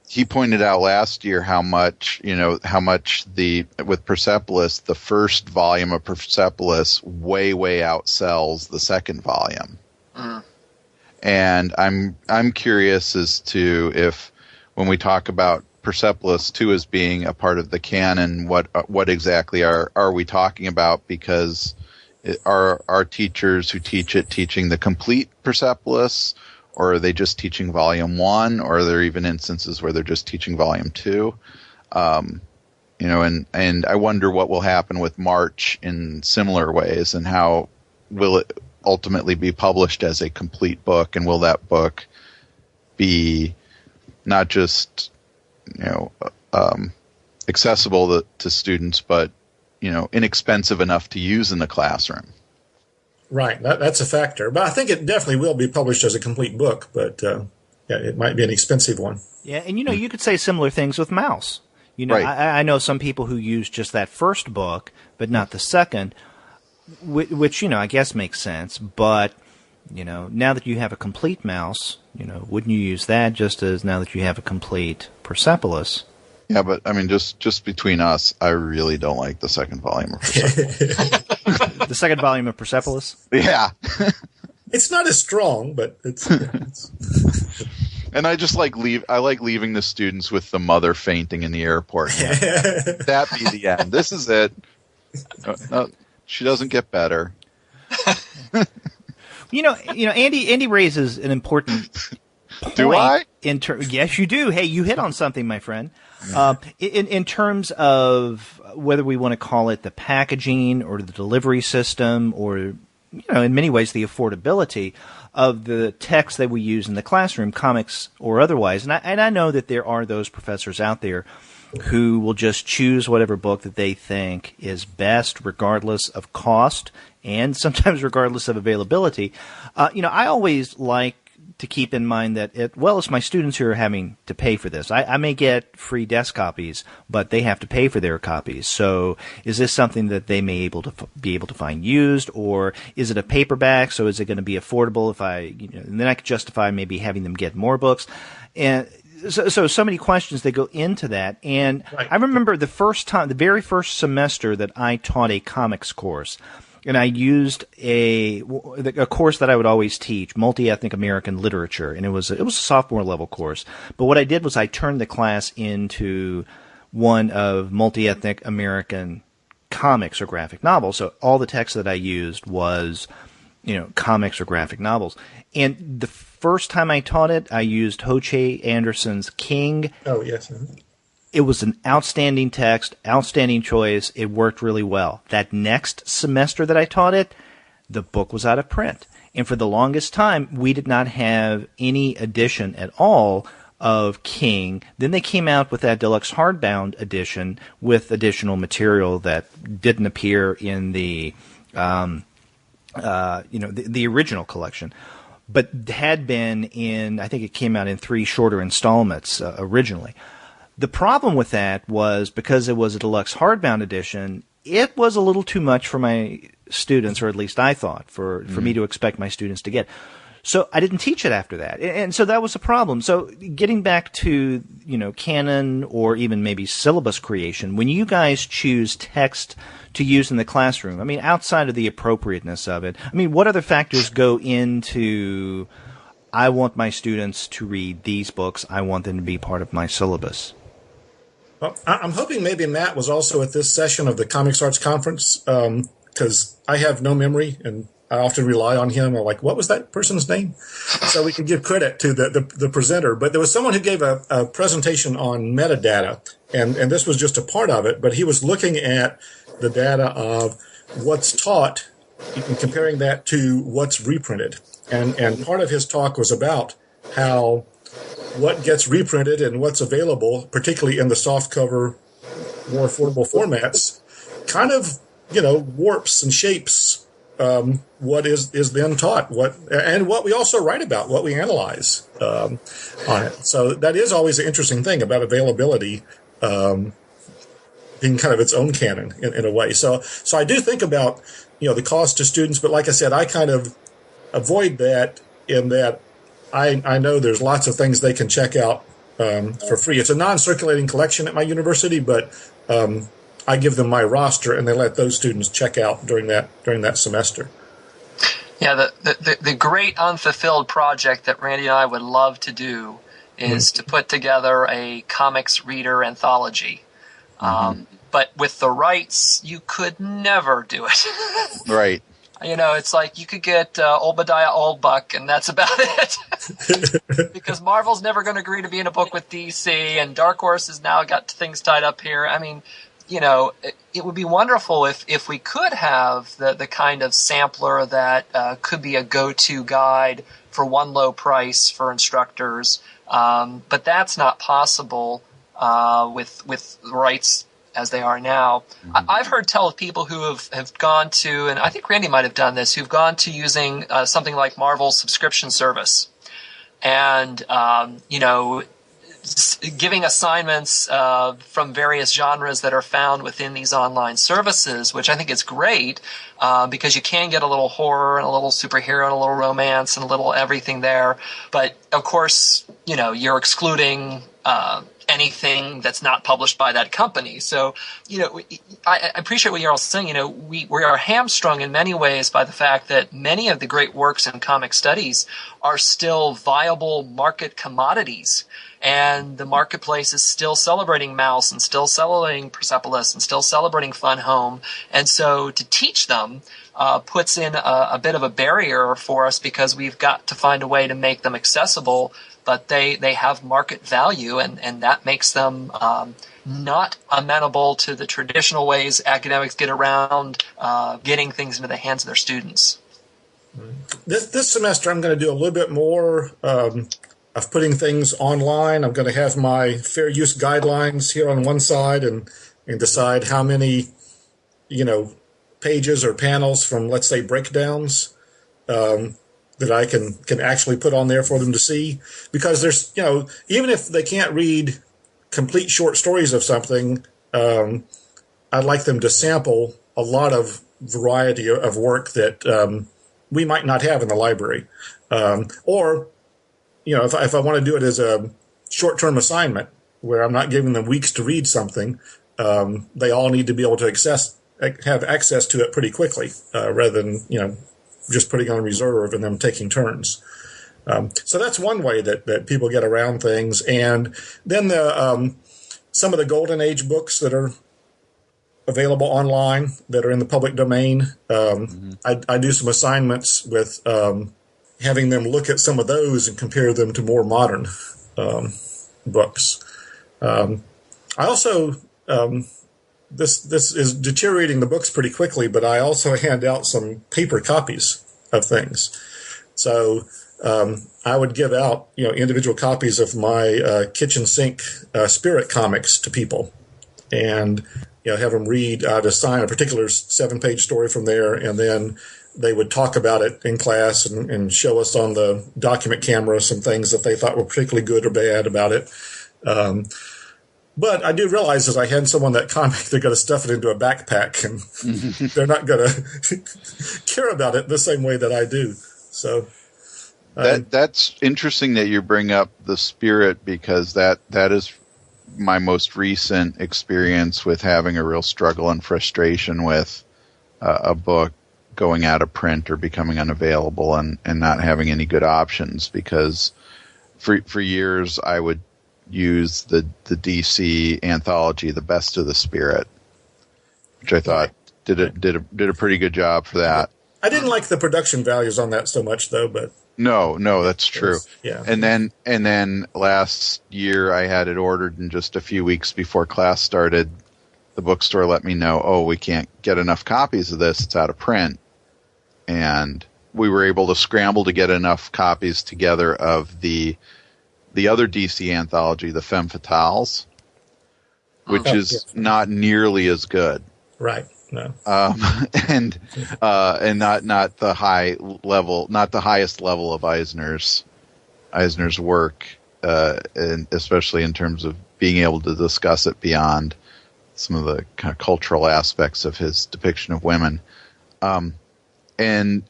S3: he pointed out last year how much with Persepolis, the first volume of Persepolis way outsells the second volume. And I'm curious as to if, when we talk about Persepolis 2 as being a part of the canon, what exactly are we talking about? Because are teachers who teach it teaching the complete Persepolis, or are they just teaching volume 1, or are there even instances where they're just teaching volume 2? And I wonder what will happen with March in similar ways, and how will it ultimately be published as a complete book, and will that book be not just accessible to students, but inexpensive enough to use in the classroom.
S4: Right, that's a factor. But I think it definitely will be published as a complete book, but it might be an expensive one.
S2: Yeah, and you could say similar things with Mouse. Right. I know some people who use just that first book, but not the second, which I guess makes sense. But now that you have a complete Mouse, wouldn't you use that just as now that you have a complete Persepolis?
S3: Yeah, but I mean, just between us, I really don't like the second volume of Persepolis.
S2: The second volume of Persepolis?
S3: Yeah.
S4: It's not as strong, but it's
S3: And I just I like leaving the students with the mother fainting in the airport. That be the end. This is it. No, she doesn't get better.
S2: Andy raises an important point.
S3: Do I?
S2: Yes, you do. Hey, you hit on something, my friend. In terms of whether we want to call it the packaging or the delivery system, or in many ways the affordability of the text that we use in the classroom, comics or otherwise. And I know that there are those professors out there who will just choose whatever book that they think is best, regardless of cost and sometimes regardless of availability. I always like to keep in mind that it's my students who are having to pay for this. I may get free desk copies, but they have to pay for their copies. So is this something that they may be able to find used, or is it a paperback? So is it going to be affordable if and then I could justify maybe having them get more books. And so many questions that go into that. And right. I remember the very first semester that I taught a comics course, and I used a course that I would always teach, multi-ethnic American literature, and it was a sophomore level course. But what I did was I turned the class into one of multi-ethnic American comics or graphic novels. So all the text that I used was, comics or graphic novels. And the first time I taught it, I used Ho-Che Anderson's King.
S4: Oh, yes.
S2: It was an outstanding text, outstanding choice. It worked really well. That next semester that I taught it, the book was out of print. And for the longest time, we did not have any edition at all of King. Then they came out with that deluxe hardbound edition with additional material that didn't appear in the original collection, but had been in, I think it came out in 3 shorter installments originally. The problem with that was because it was a deluxe hardbound edition, it was a little too much for my students, or at least I thought, for me to expect my students to get. So I didn't teach it after that. And so that was a problem. So getting back to, canon or even maybe syllabus creation, when you guys choose text to use in the classroom, I mean, outside of the appropriateness of it, I mean, what other factors go into, I want my students to read these books, I want them to be part of my syllabus?
S4: Well, I'm hoping maybe Matt was also at this session of the Comics Arts Conference, because I have no memory, and I often rely on him. I'm like, what was that person's name? So we can give credit to the presenter. But there was someone who gave a presentation on metadata, and this was just a part of it, but he was looking at the data of what's taught and comparing that to what's reprinted. And part of his talk was about how what gets reprinted and what's available, particularly in the softcover, more affordable formats, kind of, warps and shapes what is then taught, and what we also write about, what we analyze on it. So that is always an interesting thing about availability being kind of its own canon in a way. So I do think about, the cost to students, but like I said, I kind of avoid that in that I know there's lots of things they can check out for free. It's a non-circulating collection at my university, but I give them my roster, and they let those students check out during that semester.
S5: Yeah, the great unfulfilled project that Randy and I would love to do is to put together a comics reader anthology. But with the rights, you could never do it.
S3: Right.
S5: It's like you could get Obadiah Oldbuck, and that's about it. Because Marvel's never going to agree to be in a book with DC, and Dark Horse has now got things tied up here. I mean, it would be wonderful if we could have the kind of sampler that could be a go-to guide for one low price for instructors. But that's not possible with rights as they are now. I've heard tell of people who have gone to, and I think Randy might have done this, who've gone to using something like Marvel's subscription service. And, giving assignments from various genres that are found within these online services, which I think is great because you can get a little horror and a little superhero and a little romance and a little everything there. But, of course, you're excluding anything that's not published by that company. So, I appreciate what you're all saying. We are hamstrung in many ways by the fact that many of the great works in comic studies are still viable market commodities. And the marketplace is still celebrating Mouse and still celebrating Persepolis and still celebrating Fun Home. And so to teach them puts in a bit of a barrier for us because we've got to find a way to make them accessible, but they have market value, and that makes them not amenable to the traditional ways academics get around getting things into the hands of their students.
S4: This semester I'm going to do a little bit more of putting things online. I'm going to have my fair use guidelines here on one side and decide how many, pages or panels from, let's say, breakdowns that I can actually put on there for them to see. Because there's, even if they can't read complete short stories of something, I'd like them to sample a lot of variety of work that we might not have in the library. Or if I want to do it as a short-term assignment where I'm not giving them weeks to read something, they all need to be able to have access to it pretty quickly, rather than, just putting on reserve and them taking turns. So that's one way that people get around things. And then some of the Golden Age books that are available online that are in the public domain, I do some assignments with having them look at some of those and compare them to more modern books. I also, this is deteriorating the books pretty quickly, but I also hand out some paper copies of things. So I would give out, individual copies of my kitchen sink spirit comics to people, and have them read. I'd assign a particular 7-page story from there, and then they would talk about it in class and show us on the document camera some things that they thought were particularly good or bad about it. But I do realize as I hand someone that comic, they're going to stuff it into a backpack, and they're not going to care about it the same way that I do. So
S3: that's interesting that you bring up the spirit, because that is my most recent experience with having a real struggle and frustration with a book going out of print or becoming unavailable and not having any good options, because for years I would use the DC anthology, The Best of the Spirit, which I thought did a pretty good job for that.
S4: I didn't like the production values on that so much, though. But
S3: no, that's true.
S4: Yeah.
S3: And then last year I had it ordered, and just a few weeks before class started, the bookstore let me know, oh, we can't get enough copies of this; it's out of print. And we were able to scramble to get enough copies together of the other DC anthology, the Femme Fatales, which is not nearly as good.
S4: Right. No.
S3: And not the high level, not the highest level of Eisner's work, and especially in terms of being able to discuss it beyond some of the kind of cultural aspects of his depiction of women. And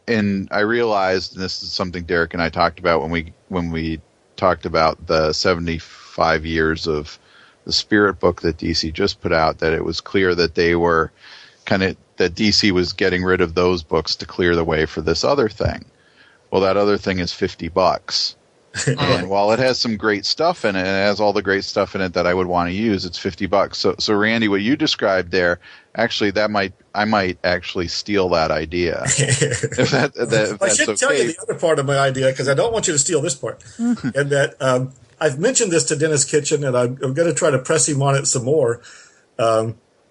S3: I realized, and this is something Derek and I talked about when we talked about the 75 years of the Spirit book that DC just put out, that it was clear that they were that DC was getting rid of those books to clear the way for this other thing. Well, that other thing is $50. And while it has some great stuff in it, and it has all the great stuff in it that I would want to use, it's $50. So Randy, what you described there, actually, I might actually steal that idea. if
S4: I should tell you the other part of my idea, because I don't want you to steal this part. And that I've mentioned this to Dennis Kitchen, and I'm going to try to press him on it some more.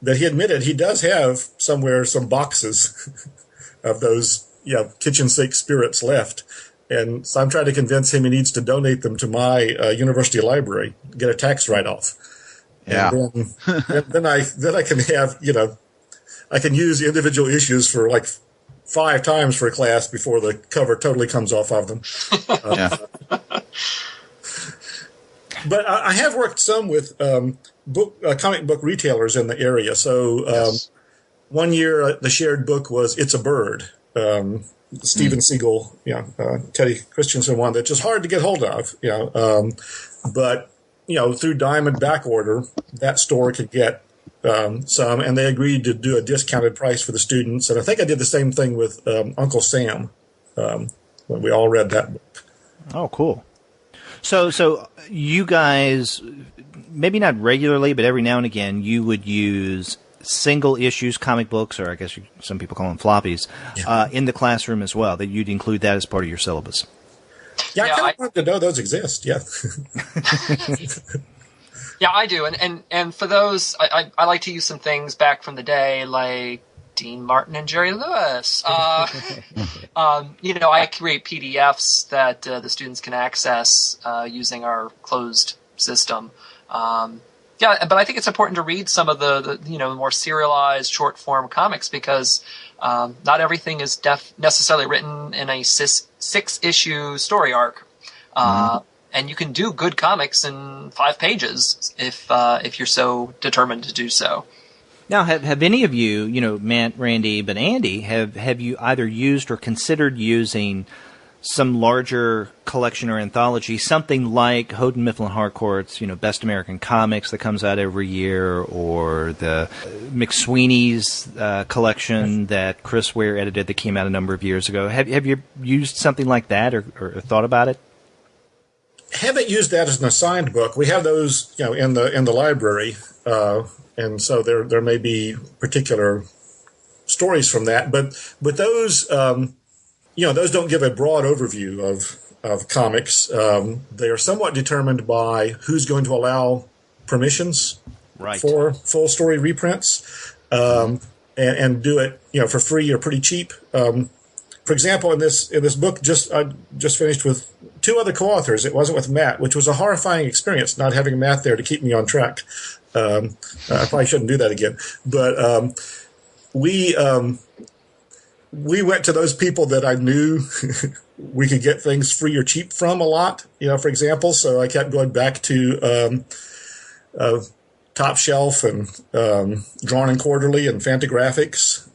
S4: That he admitted he does have somewhere some boxes of those kitchen sink spirits left. And so I'm trying to convince him he needs to donate them to my university library, get a tax write-off.
S3: Yeah.
S4: And then I can have, I can use individual issues for like 5 times for a class before the cover totally comes off of them. But I have worked some with comic book retailers in the area. So one year the shared book was It's a Bird. Steven Seagal, Teddy Christensen one that's just hard to get hold of, but through Diamond back order, that store could get some, and they agreed to do a discounted price for the students. And I think I did the same thing with Uncle Sam when we all read that book.
S2: Oh, cool. So you guys, maybe not regularly, but every now and again, you would use single issues comic books, or I guess some people call them floppies, in the classroom as well, that you'd include that as part of your syllabus.
S4: I kind of wanted to know those exist, Yeah,
S5: I do. And for those, I like to use some things back from the day, like Dean Martin and Jerry Lewis. I create PDFs that the students can access using our closed system. But I think it's important to read some of the more serialized short form comics, because not everything is necessarily written in a 6-issue story arc. And you can do good comics in 5 pages if you're so determined to do so.
S2: Now, have any of you, Matt, Randy, but Andy, have you either used or considered using some larger collection or anthology, something like Houghton Mifflin Harcourt's, Best American Comics that comes out every year, or the McSweeney's collection that Chris Ware edited that came out a number of years ago? Have you used something like that or thought about it?
S4: Haven't used that as an assigned book. We have those, in the library, and so there may be particular stories from that. But those, those don't give a broad overview of comics. They are somewhat determined by who's going to allow permissions for full story reprints, and do it, for free or pretty cheap. For example, in this book, I just finished with 2 other co-authors. It wasn't with Matt, which was a horrifying experience, not having Matt there to keep me on track. I probably shouldn't do that again. But we went to those people that I knew we could get things free or cheap from a lot, for example. So I kept going back to Tom top shelf and drawn in quarterly and Fantagraphics.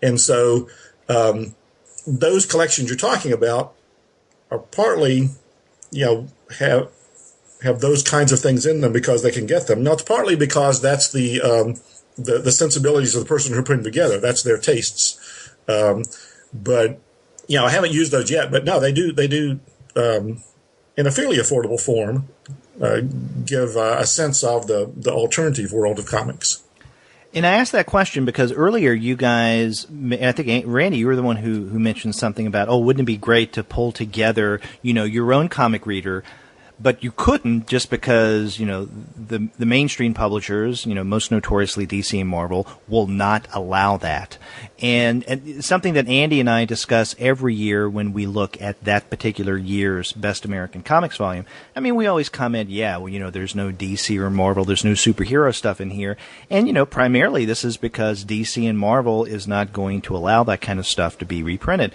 S4: And so those collections you're talking about are partly, have those kinds of things in them because they can get them. Now, it's partly because that's the sensibilities of the person who put them together. That's their tastes. But I haven't used those yet. But no, they do in a fairly affordable form give a sense of the alternative world of comics.
S2: And I asked that question because earlier you guys, I think, Randy, you were the one who mentioned something about, wouldn't it be great to pull together, your own comic reader, but you couldn't just because, the mainstream publishers, most notoriously DC and Marvel, will not allow that. And something that Andy and I discuss every year when we look at that particular year's Best American Comics volume. I mean, we always comment, there's no DC or Marvel, there's no superhero stuff in here. And, primarily this is because DC and Marvel is not going to allow that kind of stuff to be reprinted.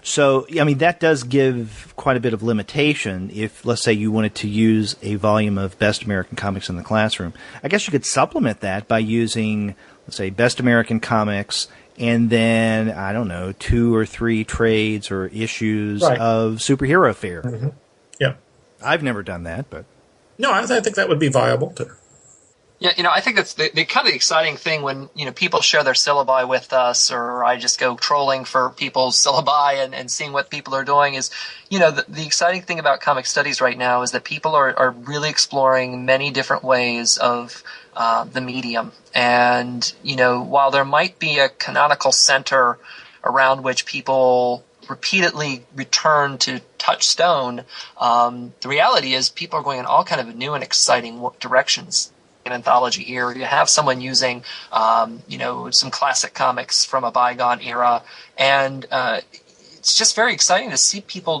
S2: So, that does give quite a bit of limitation if, let's say, you wanted to use a volume of Best American Comics in the classroom. I guess you could supplement that by using, let's say, Best American Comics and then, 2 or 3 trades or issues of Superhero Fair.
S4: Mm-hmm. Yeah.
S2: I've never done that, but...
S4: No, I think that would be viable, too.
S5: Yeah, I think that's the kind of exciting thing when, people share their syllabi with us, or I just go trolling for people's syllabi and seeing what people are doing is, the exciting thing about comic studies right now is that people are really exploring many different ways of the medium. And, while there might be a canonical center around which people repeatedly return to touchstone, the reality is people are going in all kind of new and exciting directions. An anthology here, you have someone using, some classic comics from a bygone era, and it's just very exciting to see people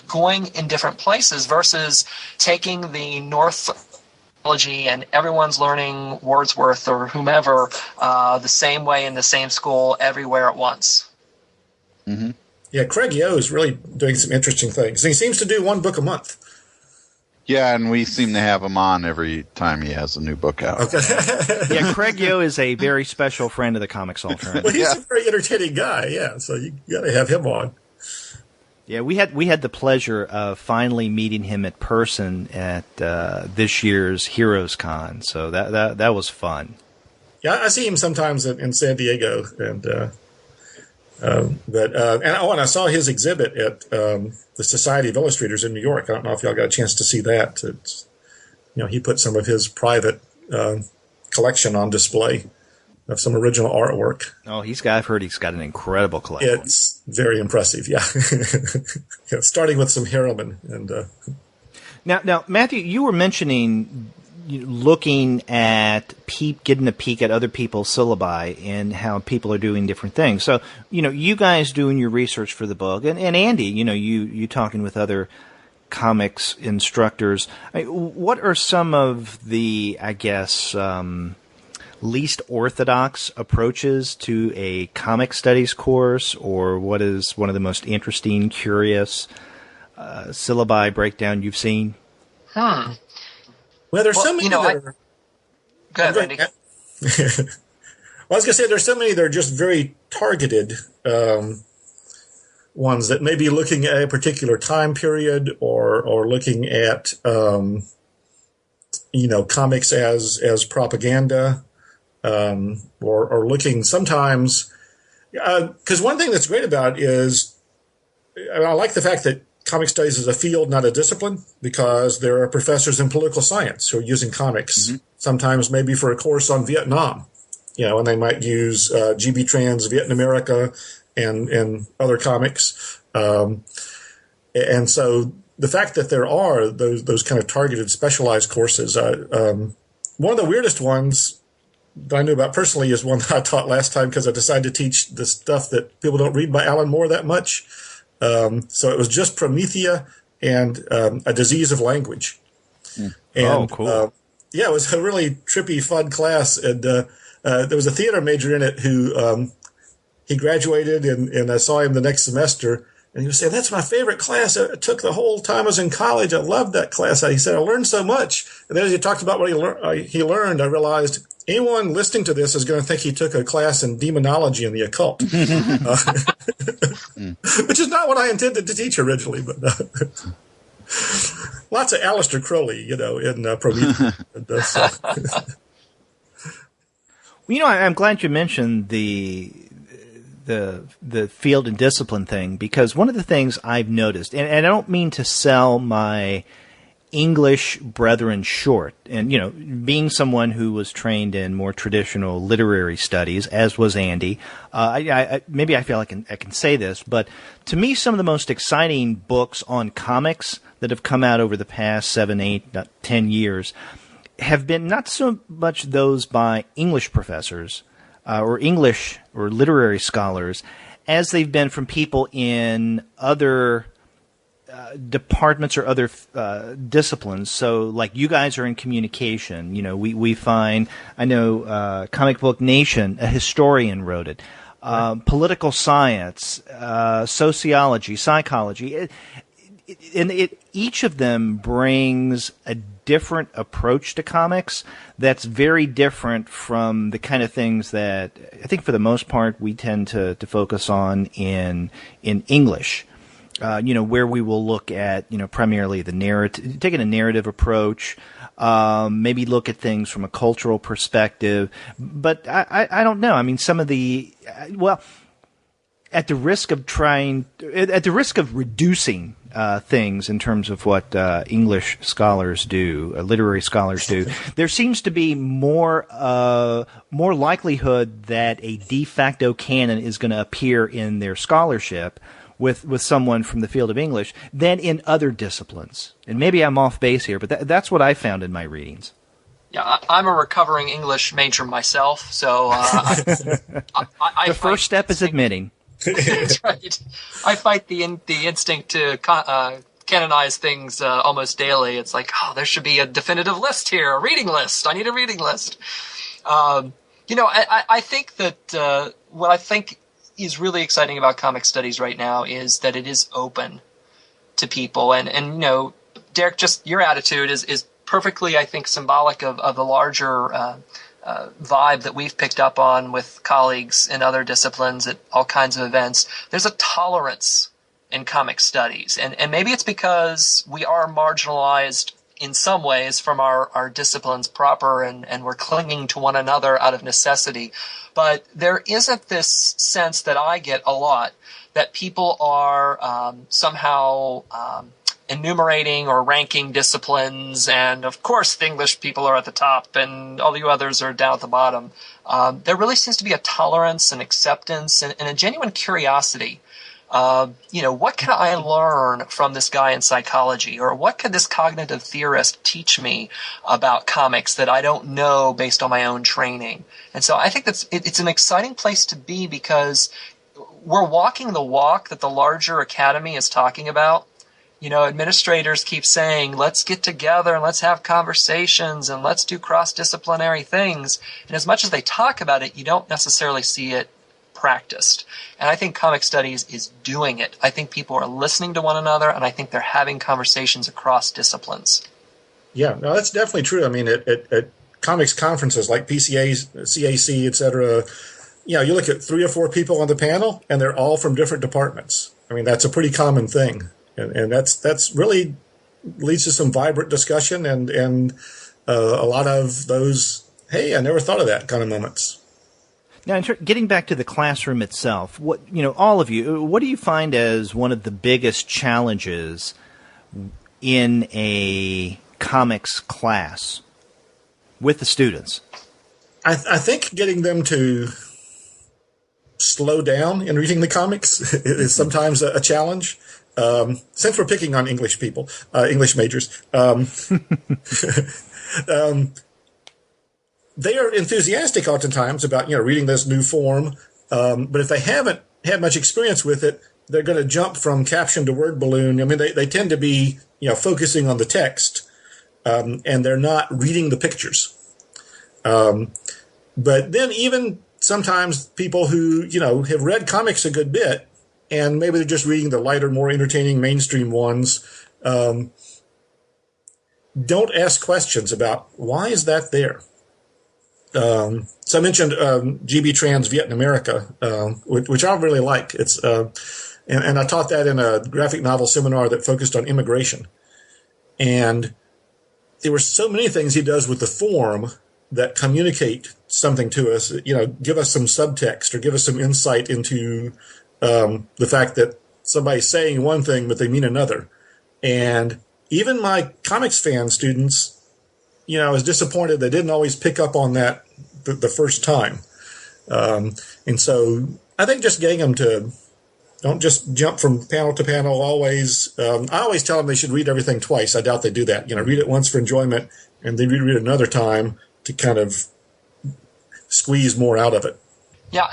S5: going in different places versus taking the North anthology and everyone's learning Wordsworth or whomever the same way in the same school everywhere at once.
S3: Mm-hmm.
S4: Yeah, Craig Yo is really doing some interesting things. He seems to do one book a month.
S3: Yeah, and we seem to have him on every time he has a new book out.
S4: Okay.
S2: Yeah, Craig Yo is a very special friend of the Comics Alternative.
S4: Well, he's a very entertaining guy, yeah, so you got to have him on.
S2: Yeah, we had the pleasure of finally meeting him in person at this year's Heroes Con, so that was fun.
S4: Yeah, I see him sometimes in San Diego, and I saw his exhibit at the Society of Illustrators in New York. I don't know if y'all got a chance to see that. It's, he put some of his private collection on display of some original artwork.
S2: Oh, I've heard he's got an incredible collection.
S4: It's very impressive, yeah. Yeah, starting with some Harriman and.
S2: Now, Matthew, you were mentioning looking at getting a peek at other people's syllabi and how people are doing different things. So, you guys doing your research for the book, and Andy, you talking with other comics instructors. What are some of the, I guess, least orthodox approaches to a comic studies course, or what is one of the most interesting, curious syllabi breakdown you've seen?
S4: Well, there's so many that are...
S5: Go ahead, Randy.
S4: Well, I was going to say there's so many that are just very targeted ones that may be looking at a particular time period or looking at, comics as propaganda, or looking sometimes... Because one thing that's great about it is, I like the fact that comic studies is a field, not a discipline, because there are professors in political science who are using comics, sometimes maybe for a course on Vietnam, and they might use G.B. Tran's Vietnam America and other comics. And so the fact that there are those kind of targeted, specialized courses, one of the weirdest ones that I knew about personally is one that I taught last time because I decided to teach the stuff that people don't read by Alan Moore that much. So it was just Promethea and a disease of language. And,
S2: cool.
S4: It was a really trippy, fun class. And there was a theater major in it who he graduated, and I saw him the next semester. And he was saying, that's my favorite class. I took the whole time I was in college. I loved that class. He said, I learned so much. And then as he talked about what he learned, I realized anyone listening to this is going to think he took a class in demonology and the occult, which is not what I intended to teach originally. But lots of Aleister Crowley, in Prometheus.
S2: Well, I'm glad you mentioned the field and discipline thing, because one of the things I've noticed, and I don't mean to sell my English brethren short, and being someone who was trained in more traditional literary studies, as was Andy, maybe I feel like I can say this, but to me, some of the most exciting books on comics that have come out over the past 7, 8, 10 years have been not so much those by English professors or English or literary scholars as they've been from people in other departments or other disciplines. So, like, you guys are in communication. We find, I know, Comic Book Nation, a historian wrote it. Political science, sociology, psychology. Each of them brings a different approach to comics that's very different from the kind of things that I think for the most part we tend to focus on in English. Where we will look at, primarily the narrative, taking a narrative approach, maybe look at things from a cultural perspective. But I don't know. I mean, some of the, at the risk of reducing things in terms of what English scholars do, literary scholars do, there seems to be more likelihood that a de facto canon is going to appear in their scholarship with someone from the field of English than in other disciplines. And maybe I'm off base here, but that's what I found in my readings.
S5: Yeah, I'm a recovering English major myself, so
S2: the first step is admitting.
S5: That's right. I fight the instinct to canonize things almost daily. It's like, there should be a definitive list here, a reading list. I need a reading list. I think that what I think is really exciting about comic studies right now is that it is open to people. And Derek, just your attitude is perfectly, I think, symbolic of the larger vibe that we've picked up on with colleagues in other disciplines at all kinds of events. There's a tolerance in comic studies. And maybe it's because we are marginalized in some ways from our disciplines proper, and we're clinging to one another out of necessity. But there isn't this sense that I get a lot that people are somehow enumerating or ranking disciplines, and of course the English people are at the top and all you others are down at the bottom. There really seems to be a tolerance and acceptance and a genuine curiosity. What can I learn from this guy in psychology, or what could this cognitive theorist teach me about comics that I don't know based on my own training? And so I think it's an exciting place to be, because we're walking the walk that the larger academy is talking about. Administrators keep saying, let's get together and let's have conversations and let's do cross-disciplinary things. And as much as they talk about it, you don't necessarily see it practiced. And I think comic studies is doing it. I think people are listening to one another, and I think they're having conversations across disciplines.
S4: Yeah, no, that's definitely true. I mean, at comics conferences like PCAs, CAC, etc., you look at 3 or 4 people on the panel, and they're all from different departments. I mean, that's a pretty common thing. And that's really leads to some vibrant discussion and a lot of those, hey, I never thought of that kind of moments.
S2: Now, getting back to the classroom itself, all of you, what do you find as one of the biggest challenges in a comics class with the students?
S4: I think getting them to slow down in reading the comics is sometimes a challenge. Since we're picking on English people, English majors, they are enthusiastic oftentimes about, reading this new form. But if they haven't had much experience with it, they're going to jump from caption to word balloon. I mean, they tend to be, focusing on the text, and they're not reading the pictures. But then even sometimes people who, have read comics a good bit and maybe they're just reading the lighter, more entertaining mainstream ones, don't ask questions about why is that there. So I mentioned GB Trans Vietnam America, which I really like. It's and I taught that in a graphic novel seminar that focused on immigration. And there were so many things he does with the form that communicate something to us, give us some subtext or give us some insight into the fact that somebody's saying one thing, but they mean another. And even my comics fan students, I was disappointed they didn't always pick up on that the first time. And so I think just getting them to don't just jump from panel to panel always. I always tell them they should read everything twice. I doubt they do that. Read it once for enjoyment and then read it another time to kind of squeeze more out of it.
S5: Yeah,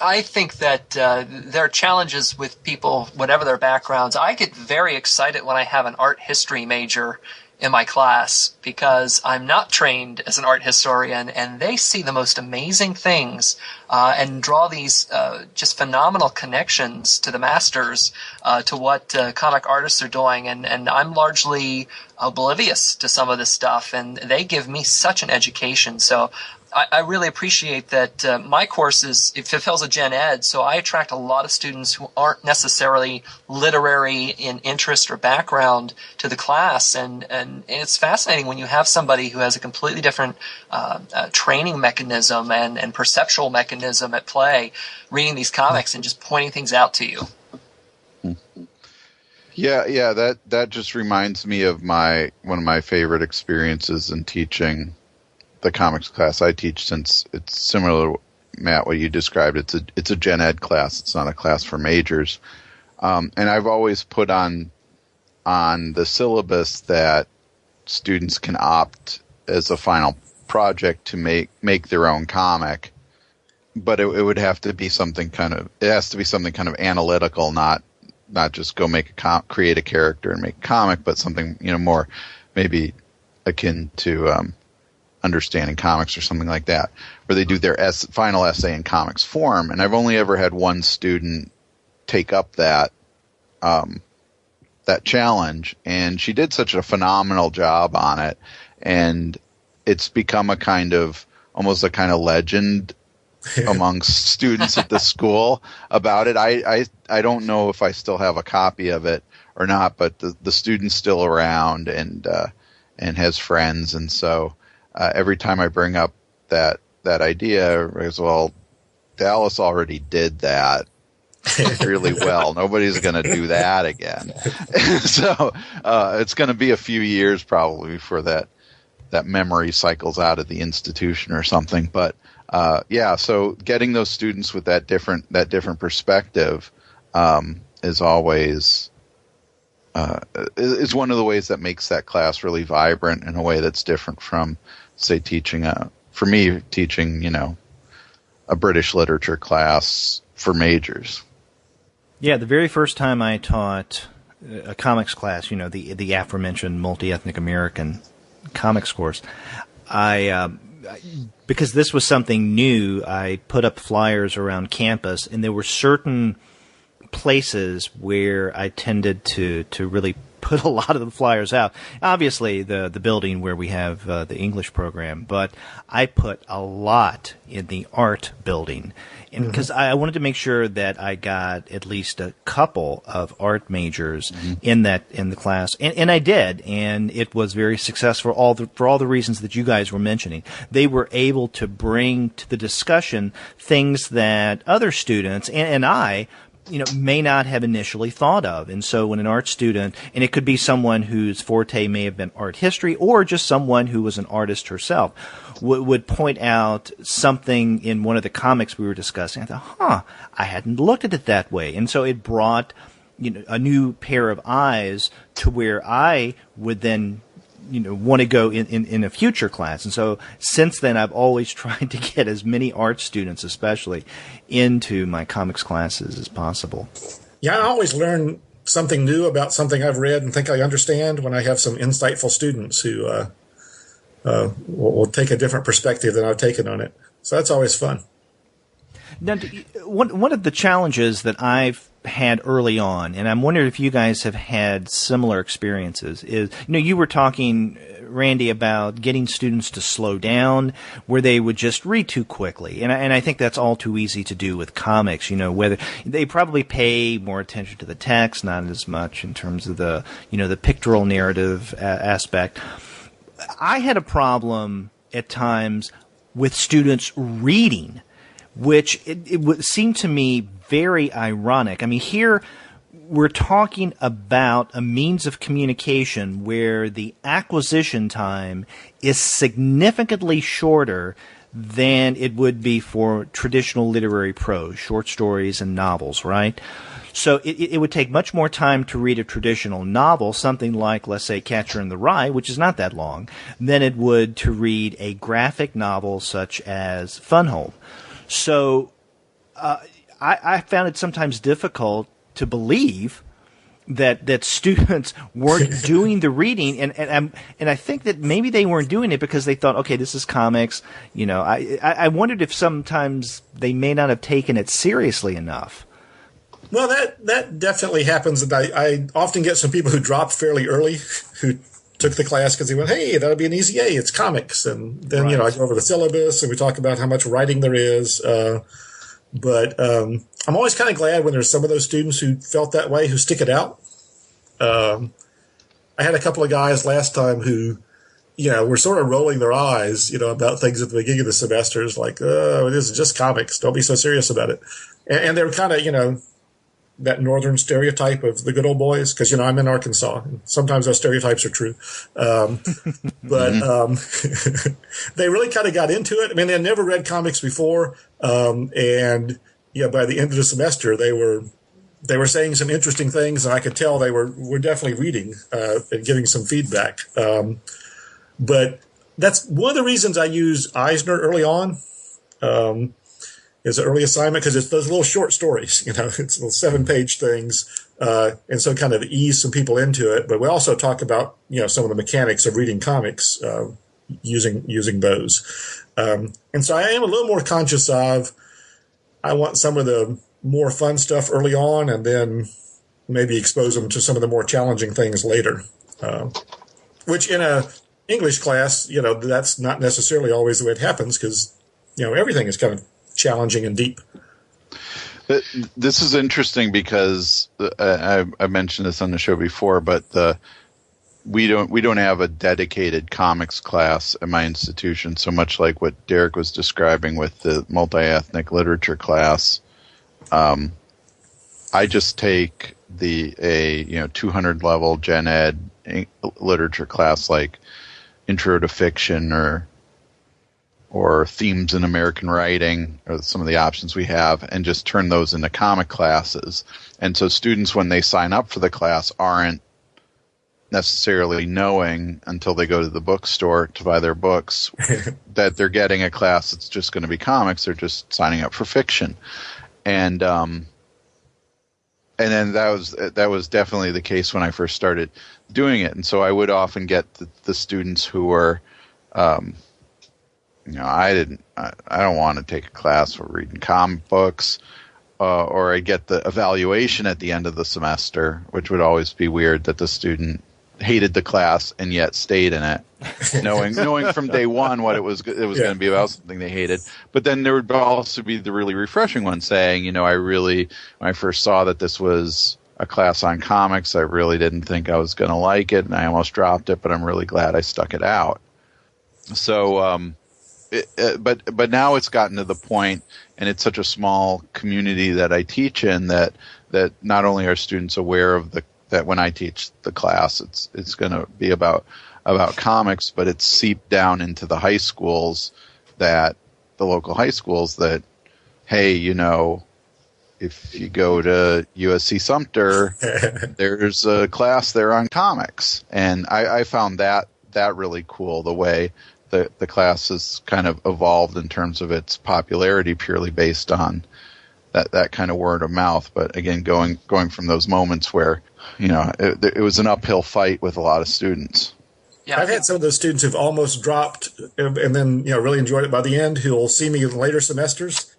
S5: I think that there are challenges with people, whatever their backgrounds. I get very excited when I have an art history major in my class because I'm not trained as an art historian, and they see the most amazing things and draw these just phenomenal connections to the masters, to what comic artists are doing, and I'm largely oblivious to some of this stuff, and they give me such an education. So I really appreciate that my course it fulfills a gen ed, so I attract a lot of students who aren't necessarily literary in interest or background to the class, and it's fascinating when you have somebody who has a completely different training mechanism and perceptual mechanism at play, reading these comics and just pointing things out to you.
S3: Yeah, that just reminds me of one of my favorite experiences in teaching the comics class I teach, since it's similar to, Matt, what you described. It's a gen ed class. It's not a class for majors. And I've always put on the syllabus that students can opt as a final project to make their own comic, but it would have to be something kind of analytical, not just go create a character and make a comic, but something more maybe akin to Understanding Comics or something like that, where they do their final essay in comics form. And I've only ever had one student take up that challenge, and she did such a phenomenal job on it, and it's become almost a kind of legend amongst students at the school about it. I don't know if I still have a copy of it or not, but the student's still around and has friends, and so every time I bring up that idea, I say, well, Dallas already did that really well. Nobody's going to do that again. So it's going to be a few years probably before that memory cycles out of the institution or something. But so getting those students with that different perspective is always is one of the ways that makes that class really vibrant in a way that's different from, say, teaching a British literature class for majors.
S2: Yeah, the very first time I taught a comics class, the aforementioned multi-ethnic American comics course, because this was something new, I put up flyers around campus, and there were certain places where I tended to really put a lot of the flyers out. Obviously, the building where we have the English program, but I put a lot in the art building, and because I wanted to make sure that I got at least a couple of art majors in the class, and I did, and it was very successful. For all the reasons that you guys were mentioning, they were able to bring to the discussion things that other students and I may not have initially thought of. And so when an art student, and it could be someone whose forte may have been art history or just someone who was an artist herself, would point out something in one of the comics we were discussing, I thought, I hadn't looked at it that way. And so it brought a new pair of eyes to where I would then want to go in a future class. And so since then, I've always tried to get as many art students, especially, into my comics classes as possible.
S4: Yeah, I always learn something new about something I've read and think I understand when I have some insightful students who will take a different perspective than I've taken on it. So that's always fun.
S2: Now, one of the challenges that I've had early on, and I'm wondering if you guys have had similar experiences, is, you were talking, Randy, about getting students to slow down where they would just read too quickly. And I think that's all too easy to do with comics, whether they probably pay more attention to the text, not as much in terms of the, the pictorial narrative aspect. I had a problem at times with students reading, which it would seem to me very ironic. I mean, here we're talking about a means of communication where the acquisition time is significantly shorter than it would be for traditional literary prose, short stories and novels, right? So it would take much more time to read a traditional novel, something like, let's say, Catcher in the Rye, which is not that long, than it would to read a graphic novel such as Fun Home. So I found it sometimes difficult to believe that students weren't doing the reading, and I think that maybe they weren't doing it because they thought, okay, this is comics. I wondered if sometimes they may not have taken it seriously enough.
S4: Well, that definitely happens, and I often get some people who dropped fairly early who took the class because they went, hey, that'll be an easy A, it's comics. And then,
S2: right.
S4: I go over the syllabus and we talk about how much writing there is. But I'm always kind of glad when there's some of those students who felt that way, who stick it out. I had a couple of guys last time who, were sort of rolling their eyes, about things at the beginning of the semesters, like, oh, it is just comics. Don't be so serious about it. And they were kind of, that northern stereotype of the good old boys, because, I'm in Arkansas. And sometimes those stereotypes are true. But they really kind of got into it. I mean, they had never read comics before. And by the end of the semester, they were saying some interesting things, and I could tell they were definitely reading and giving some feedback. But that's one of the reasons I use Eisner early on. Is an early assignment because it's those little short stories, it's little 7-page things, and so kind of ease some people into it. But we also talk about some of the mechanics of reading comics using those, and so I am a little more conscious of I want some of the more fun stuff early on, and then maybe expose them to some of the more challenging things later. Which in a English class, that's not necessarily always the way it happens because everything is kind of challenging and deep.
S3: This is interesting because I mentioned this on the show before, but we don't have a dedicated comics class at my institution, so much like what Derek was describing with the multi-ethnic literature class. I just take a 200 level gen ed literature class like Intro to Fiction or Themes in American Writing, or some of the options we have, and just turn those into comic classes. And so students, when they sign up for the class, aren't necessarily knowing until they go to the bookstore to buy their books that they're getting a class that's just going to be comics. They're just signing up for fiction. And then that was definitely the case when I first started doing it. And so I would often get the students who were I don't want to take a class for reading comic books, or I get the evaluation at the end of the semester, which would always be weird that the student hated the class and yet stayed in it, knowing from day one what it was going to be about, something they hated. But then there would also be the really refreshing one saying, when I first saw that this was a class on comics, I really didn't think I was going to like it, and I almost dropped it, but I'm really glad I stuck it out. So, but now it's gotten to the point, and it's such a small community that I teach in, that not only are students aware of that when I teach the class, it's going to be about comics, but it's seeped down into the high schools, the local high schools, that, hey, if you go to USC Sumter, there's a class there on comics, and I found that really cool, the way the class has kind of evolved in terms of its popularity purely based on that kind of word of mouth. But again, going from those moments where, it was an uphill fight with a lot of students.
S5: Yeah,
S4: I've had some of those students who've almost dropped and then, really enjoyed it by the end, who'll see me in later semesters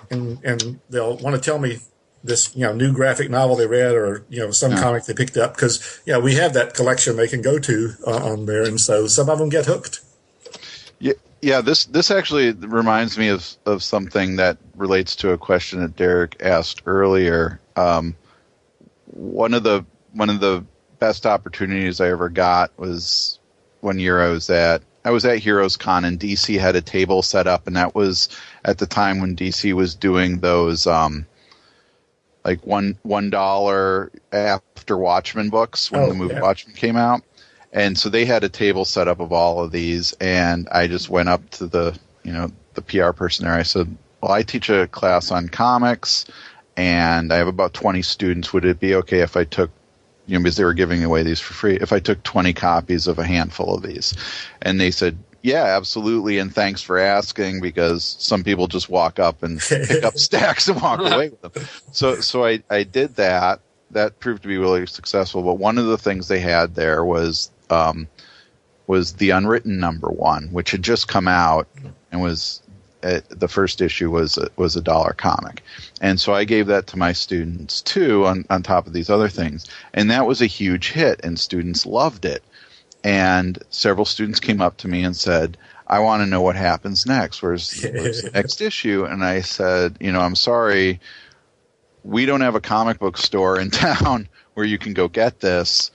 S4: and they'll want to tell me, this new graphic novel they read, or some comic they picked up, because we have that collection they can go to on there, and so some of them get hooked.
S3: Yeah, this actually reminds me of something that relates to a question that Derek asked earlier. One of the best opportunities I ever got was one year I was at Heroes Con, and DC had a table set up, and that was at the time when DC was doing those like $1 after Watchmen books when the movie Watchmen came out. And so they had a table set up of all of these, and I just went up to the PR person there. I said, well, I teach a class on comics, and I have about 20 students. Would it be okay if I took, because they were giving away these for free, if I took 20 copies of a handful of these? And they said, yeah, absolutely, and thanks for asking, because some people just walk up and pick up stacks and walk away with them. So I did that. That proved to be really successful. But one of the things they had there was the Unwritten #1, which had just come out, and was the first issue was a $1 comic. And so I gave that to my students too, on top of these other things. And that was a huge hit, and students loved it. And several students came up to me and said, I want to know what happens next. Where's the next issue? And I said, I'm sorry, we don't have a comic book store in town where you can go get this.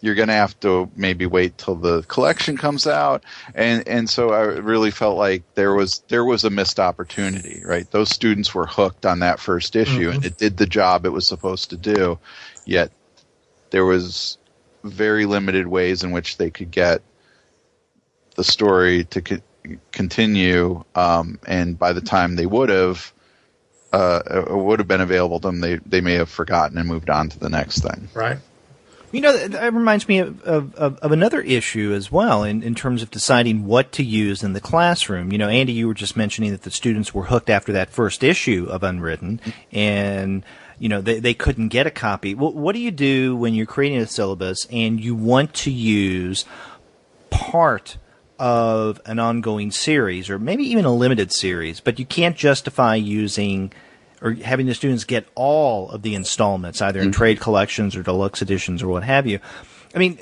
S3: You're going to have to maybe wait till the collection comes out. And so I really felt like there was a missed opportunity, right? Those students were hooked on that first issue, and it did the job it was supposed to do. Yet there was very limited ways in which they could get the story to continue. And by the time they would have been available to them, they may have forgotten and moved on to the next thing.
S4: Right.
S2: That reminds me of another issue as well in terms of deciding what to use in the classroom. Andy, you were just mentioning that the students were hooked after that first issue of Unwritten, and they couldn't get a copy. Well, what do you do when you're creating a syllabus and you want to use part of an ongoing series, or maybe even a limited series, but you can't justify using or having the students get all of the installments, either in trade collections or deluxe editions or what have you? I mean,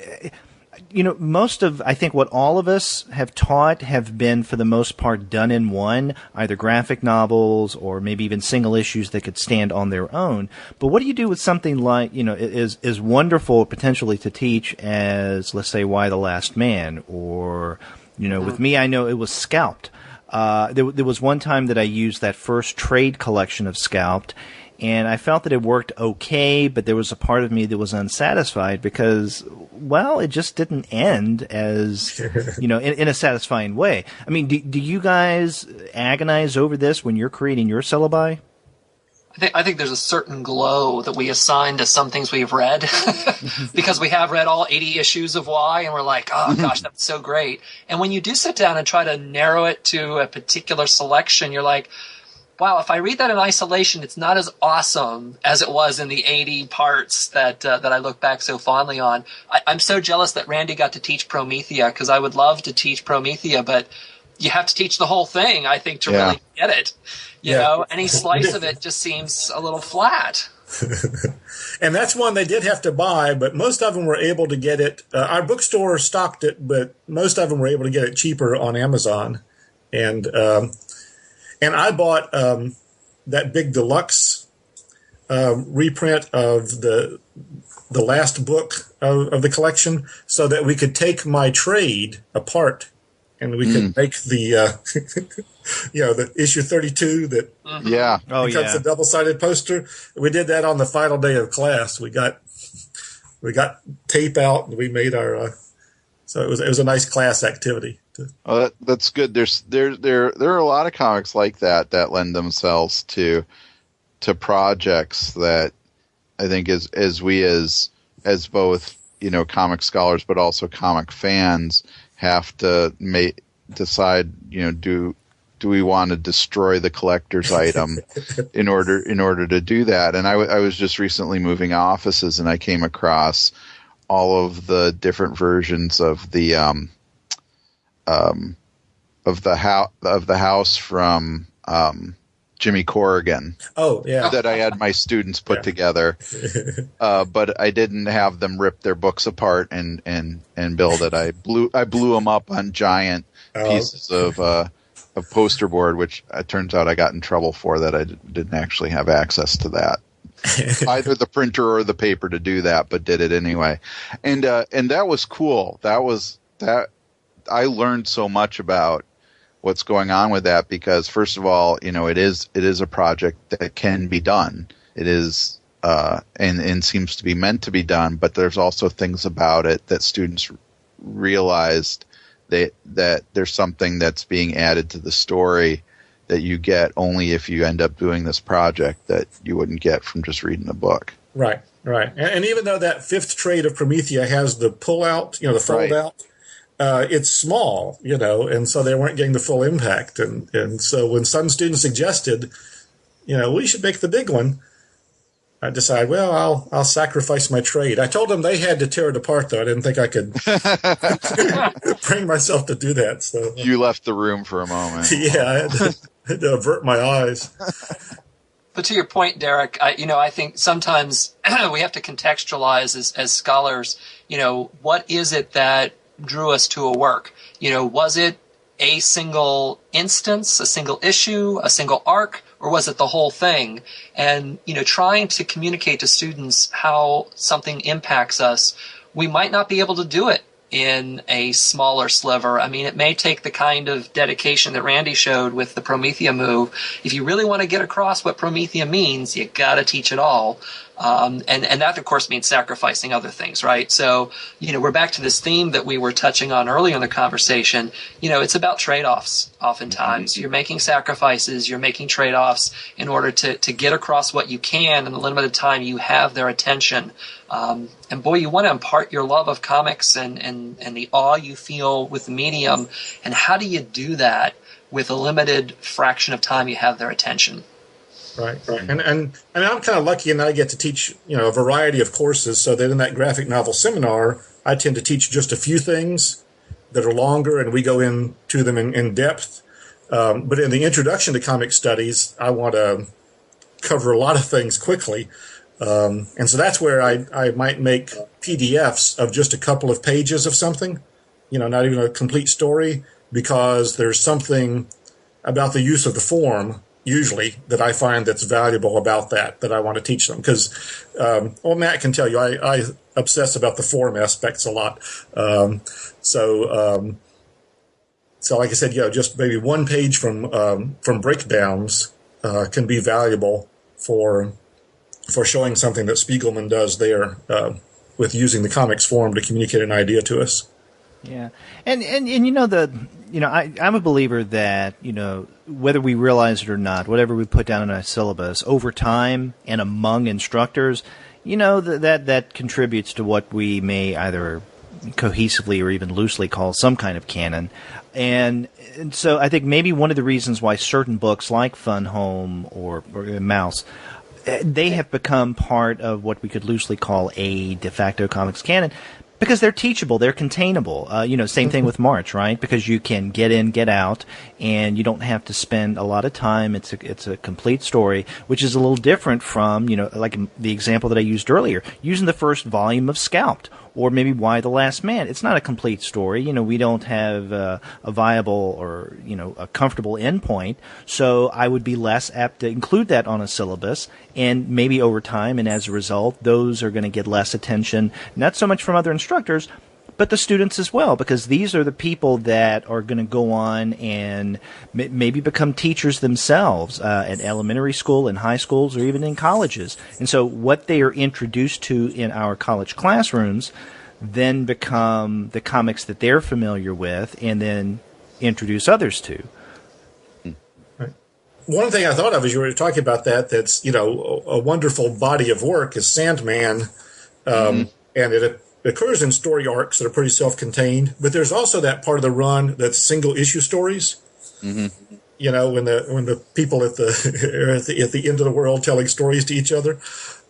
S2: most of, I think, what all of us have taught have been, for the most part, done in one, either graphic novels or maybe even single issues that could stand on their own. But what do you do with something like, is wonderful potentially to teach as, let's say, Why the Last Man, or, with me, I know it was Scalped. There was one time that I used that first trade collection of Scalped, and I felt that it worked okay, but there was a part of me that was unsatisfied because, well, it just didn't end as, in a satisfying way. I mean, do you guys agonize over this when you're creating your syllabi?
S5: I think there's a certain glow that we assign to some things we've read because we have read all 80 issues of Y, and we're like, oh gosh, that's so great. And when you do sit down and try to narrow it to a particular selection, you're like, wow, if I read that in isolation, it's not as awesome as it was in the 80 parts that I look back so fondly on. I'm so jealous that Randy got to teach Promethea, because I would love to teach Promethea, but you have to teach the whole thing, I think, to really get it. You know, any slice of it just seems a little flat.
S4: And that's one they did have to buy, but most of them were able to get it. Our bookstore stocked it, but most of them were able to get it cheaper on Amazon. And I bought that big deluxe reprint of the last book of the collection, so that we could take my trade apart and we could make the the issue 32 that becomes a double-sided poster. We did that on the final day of class. We got tape out and we made our so it was a nice class activity.
S3: Oh, that's good. There are a lot of comics like that lend themselves to projects that I think as we as both comic scholars but also comic fans have to decide, do we want to destroy the collector's item in order to do that? And I was just recently moving offices, and I came across all of the different versions of the house from Jimmy Corrigan.
S4: Oh, yeah.
S3: That I had my students put together. But I didn't have them rip their books apart and build it. I blew them up on giant pieces of poster board, which it turns out I got in trouble for that. I didn't actually have access to that. Either the printer or the paper to do that, but did it anyway. And that was cool. That I learned so much about what's going on with that, because first of all, it is a project that can be done. It is and seems to be meant to be done, but there's also things about it that students realized that there's something that's being added to the story that you get only if you end up doing this project that you wouldn't get from just reading a book.
S4: Right. And even though that fifth trade of Promethea has the pull-out, the fold-out, it's small, and so they weren't getting the full impact. And so when some students suggested, we should make the big one, I decided, well, I'll sacrifice my trade. I told them they had to tear it apart, though. I didn't think I could bring myself to do that. So
S3: you left the room for a moment.
S4: Yeah, I had to avert my eyes.
S5: But to your point, Derek, I think sometimes we have to contextualize as scholars, what is it that drew us to a work? Was it a single instance, a single issue, a single arc, or was it the whole thing? And, trying to communicate to students how something impacts us, we might not be able to do it in a smaller sliver. I mean, it may take the kind of dedication that Randy showed with the Promethea move. If you really want to get across what Promethea means, you got to teach it all. And that, of course, means sacrificing other things, right? So, we're back to this theme that we were touching on earlier in the conversation. It's about trade-offs oftentimes. You're making sacrifices, you're making trade-offs in order to get across what you can in the limited time you have their attention. And boy, you want to impart your love of comics and the awe you feel with the medium. And how do you do that with a limited fraction of time you have their attention?
S4: Right. And I'm kind of lucky in that I get to teach, a variety of courses, so that in that graphic novel seminar, I tend to teach just a few things that are longer, and we go into them in depth. But in the introduction to comic studies, I want to cover a lot of things quickly. And so that's where I might make PDFs of just a couple of pages of something, not even a complete story, because there's something about the use of the form usually that I find that's valuable about that I want to teach them. Because, Matt can tell you, I obsess about the form aspects a lot. So like I said, just maybe one page from breakdowns can be valuable for showing something that Spiegelman does there with using the comics form to communicate an idea to us.
S2: Yeah, and I'm a believer that whether we realize it or not, whatever we put down in our syllabus over time and among instructors, that contributes to what we may either cohesively or even loosely call some kind of canon. And so I think maybe one of the reasons why certain books like Fun Home or Mouse, they have become part of what we could loosely call a de facto comics canon, because they're teachable, they're containable. Same thing with March, right? Because you can get in, get out, and you don't have to spend a lot of time. It's a complete story, which is a little different from, like the example that I used earlier, using the first volume of Scalped, or maybe Why the Last Man. It's not a complete story. We don't have a viable or, a comfortable endpoint. So I would be less apt to include that on a syllabus. And maybe over time, and as a result, those are going to get less attention, not so much from other instructors, but the students as well, because these are the people that are going to go on and maybe become teachers themselves at elementary school, in high schools, or even in colleges. And so what they are introduced to in our college classrooms then become the comics that they're familiar with and then introduce others to.
S4: One thing I thought of as you were talking about that's, a wonderful body of work is Sandman, and it occurs in story arcs that are pretty self-contained, but there's also that part of the run that's single-issue stories. Mm-hmm. When the people at the end of the world telling stories to each other.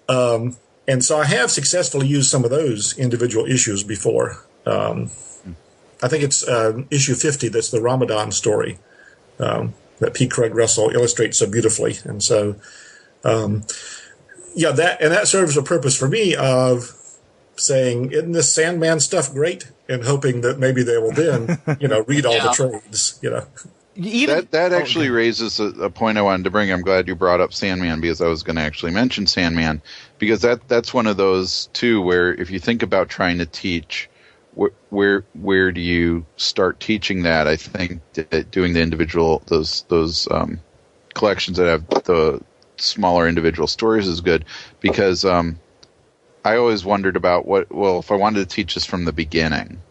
S4: And so I have successfully used some of those individual issues before. I think it's issue 50 that's the Ramadan story. that P. Craig Russell illustrates so beautifully. And so, that serves a purpose for me of saying, isn't this Sandman stuff great? And hoping that maybe they will then, read all the trades,
S3: That actually raises a point I wanted to bring. I'm glad you brought up Sandman, because I was going to actually mention Sandman, because that's one of those too where if you think about trying to teach, where do you start teaching that? I think that doing the individual those collections that have the smaller individual stories is good, because I always wondered about if I wanted to teach this from the beginning,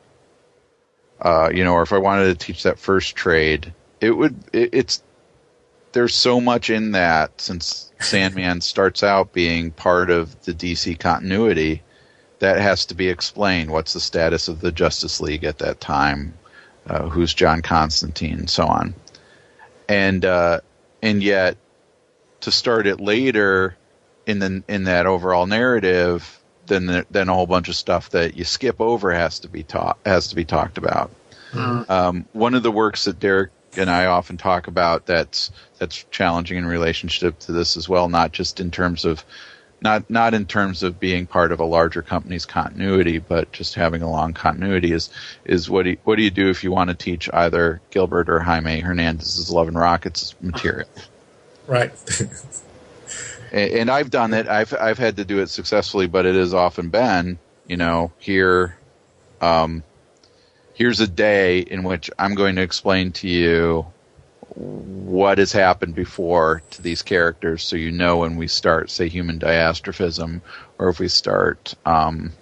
S3: or if I wanted to teach that first trade. There's so much in that, since Sandman starts out being part of the DC continuity, that has to be explained. What's the status of the Justice League at that time? Who's John Constantine, and so on. And yet, to start it later in that overall narrative, then a whole bunch of stuff that you skip over has to be talked about. One of the works that Derek and I often talk about that's challenging in relationship to this as well, not just in terms of not in terms of being part of a larger company's continuity, but just having a long continuity is what do you do if you want to teach either Gilbert or Jaime Hernandez's Love and Rockets material? Right. And I've done it. I've had to do it successfully, but it has often been, here. Here's a day in which I'm going to explain to you what has happened before to these characters, so when we start, say, Human Diastrophism, or if we start with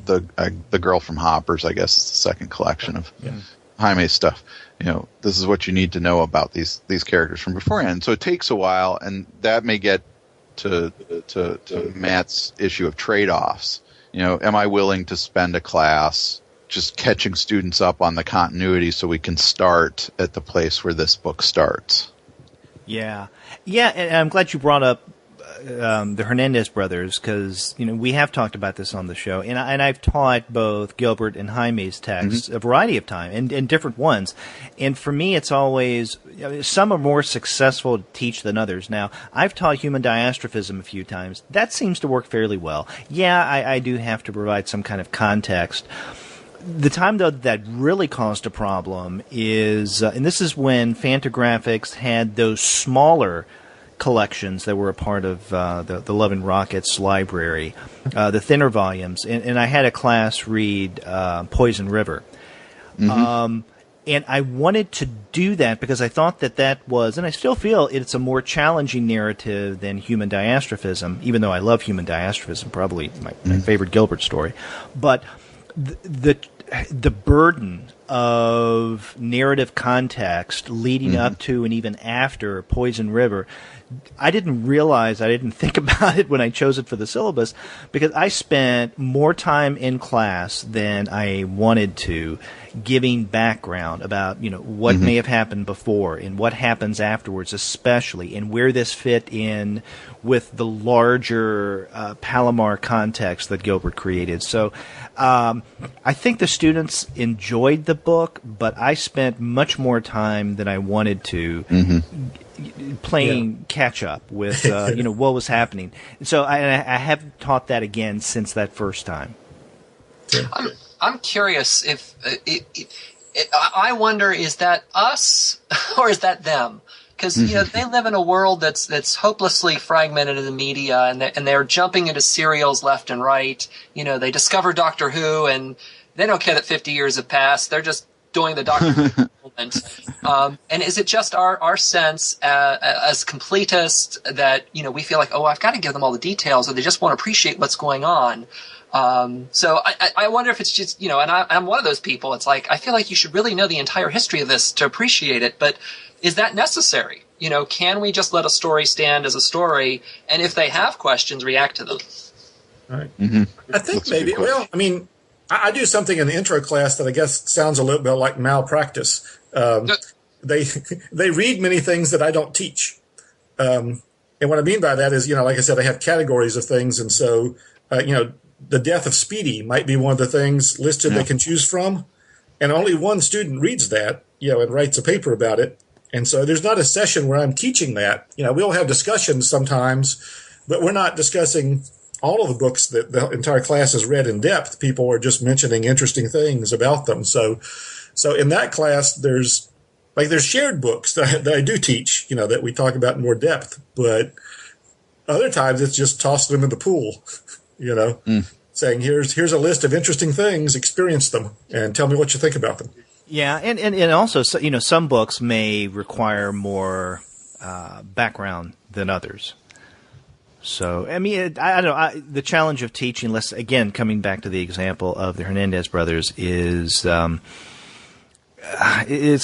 S3: the Girl from Hoppers, I guess is the second collection of Jaime's stuff. This is what you need to know about these characters from beforehand. So it takes a while, and that may get to Matt's issue of trade-offs. Am I willing to spend a class just catching students up on the continuity so we can start at the place where this book starts? Yeah, and I'm glad you brought up the Hernandez brothers, because we have talked about this on the show, and I've taught both Gilbert and Jaime's texts a variety of times, and different ones. And for me, it's always some are more successful to teach than others. Now, I've taught Human Diastrophism a few times. That seems to work fairly well. Yeah, I do have to provide some kind of context. The time, though, that really caused a problem is, and this is when Fantagraphics had those smaller collections that were a part of the Love and Rockets library, the thinner volumes, and I had a class read Poison River. And I wanted to do that because I thought that was, and I still feel it's a more challenging narrative than Human Diastrophism, even though I love Human Diastrophism, probably my favorite Gilbert story. But the burden of narrative context leading up to and even after Poison River, I didn't think about it when I chose it for the syllabus, because I spent more time in class than I wanted to giving background about, what may have happened before and what happens afterwards, especially, and where this fit in with the larger Palomar context that Gilbert created. So I think the students enjoyed the book, but I spent much more time than I wanted to playing catch up with what was happening. So I have taught that again since that first time.
S5: I'm curious if I wonder, is that us or is that them? Because they live in a world that's hopelessly fragmented in the media, and they're jumping into serials left and right. They discover Doctor Who, and they don't care that 50 years have passed. They're just doing the Doctor Who moment. And is it just our sense as completists that we feel like, I've got to give them all the details, or they just won't appreciate what's going on? So I wonder if it's just, and I'm one of those people. It's like, I feel like you should really know the entire history of this to appreciate it, but is that necessary? Can we just let a story stand as a story, and if they have questions, react to them?
S4: Right. I think maybe, I do something in the intro class that I guess sounds a little bit like malpractice. They read many things that I don't teach. And what I mean by that is, like I said, I have categories of things, and so, the death of Speedy might be one of the things listed they can choose from. and only one student reads that, and writes a paper about it. And so there's not a session where I'm teaching that. We'll have discussions sometimes, but we're not discussing all of the books that the entire class has read in depth. People are just mentioning interesting things about them. So in that class, there's shared books that I do teach, that we talk about in more depth. But other times it's just tossing them in the pool, saying, here's a list of interesting things, experience them, and tell me what you think about them.
S2: Yeah, and also, some books may require more background than others. So, I mean, I don't know. The challenge of teaching, again, coming back to the example of the Hernandez brothers, is it's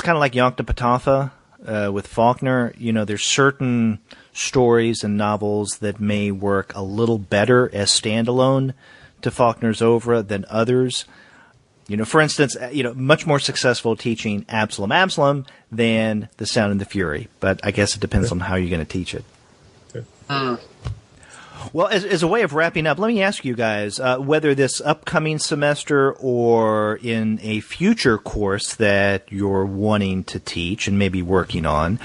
S2: kind of like Yoknapatawpha with Faulkner. There's certain stories and novels that may work a little better as standalone to Faulkner's oeuvre than others. For instance, much more successful teaching Absalom than The Sound and the Fury. But I guess it depends on how you're going to teach it. Well, as a way of wrapping up, let me ask you guys, whether this upcoming semester or in a future course that you're wanting to teach and maybe working on,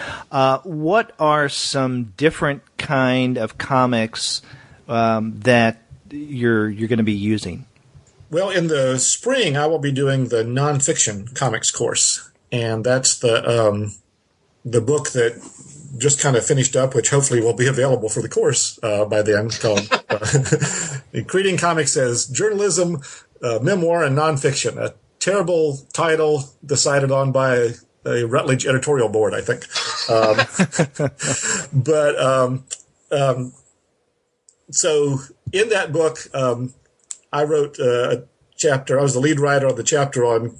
S2: what are some different kind of comics that you're going to be using?
S4: Well, in the spring, I will be doing the nonfiction comics course, and that's the book that just kind of finished up, which hopefully will be available for the course by then, called Creating Comics as Journalism, Memoir, and Nonfiction. A terrible title decided on by a Rutledge editorial board, I think. So in that book, I wrote a chapter. I was the lead writer of the chapter on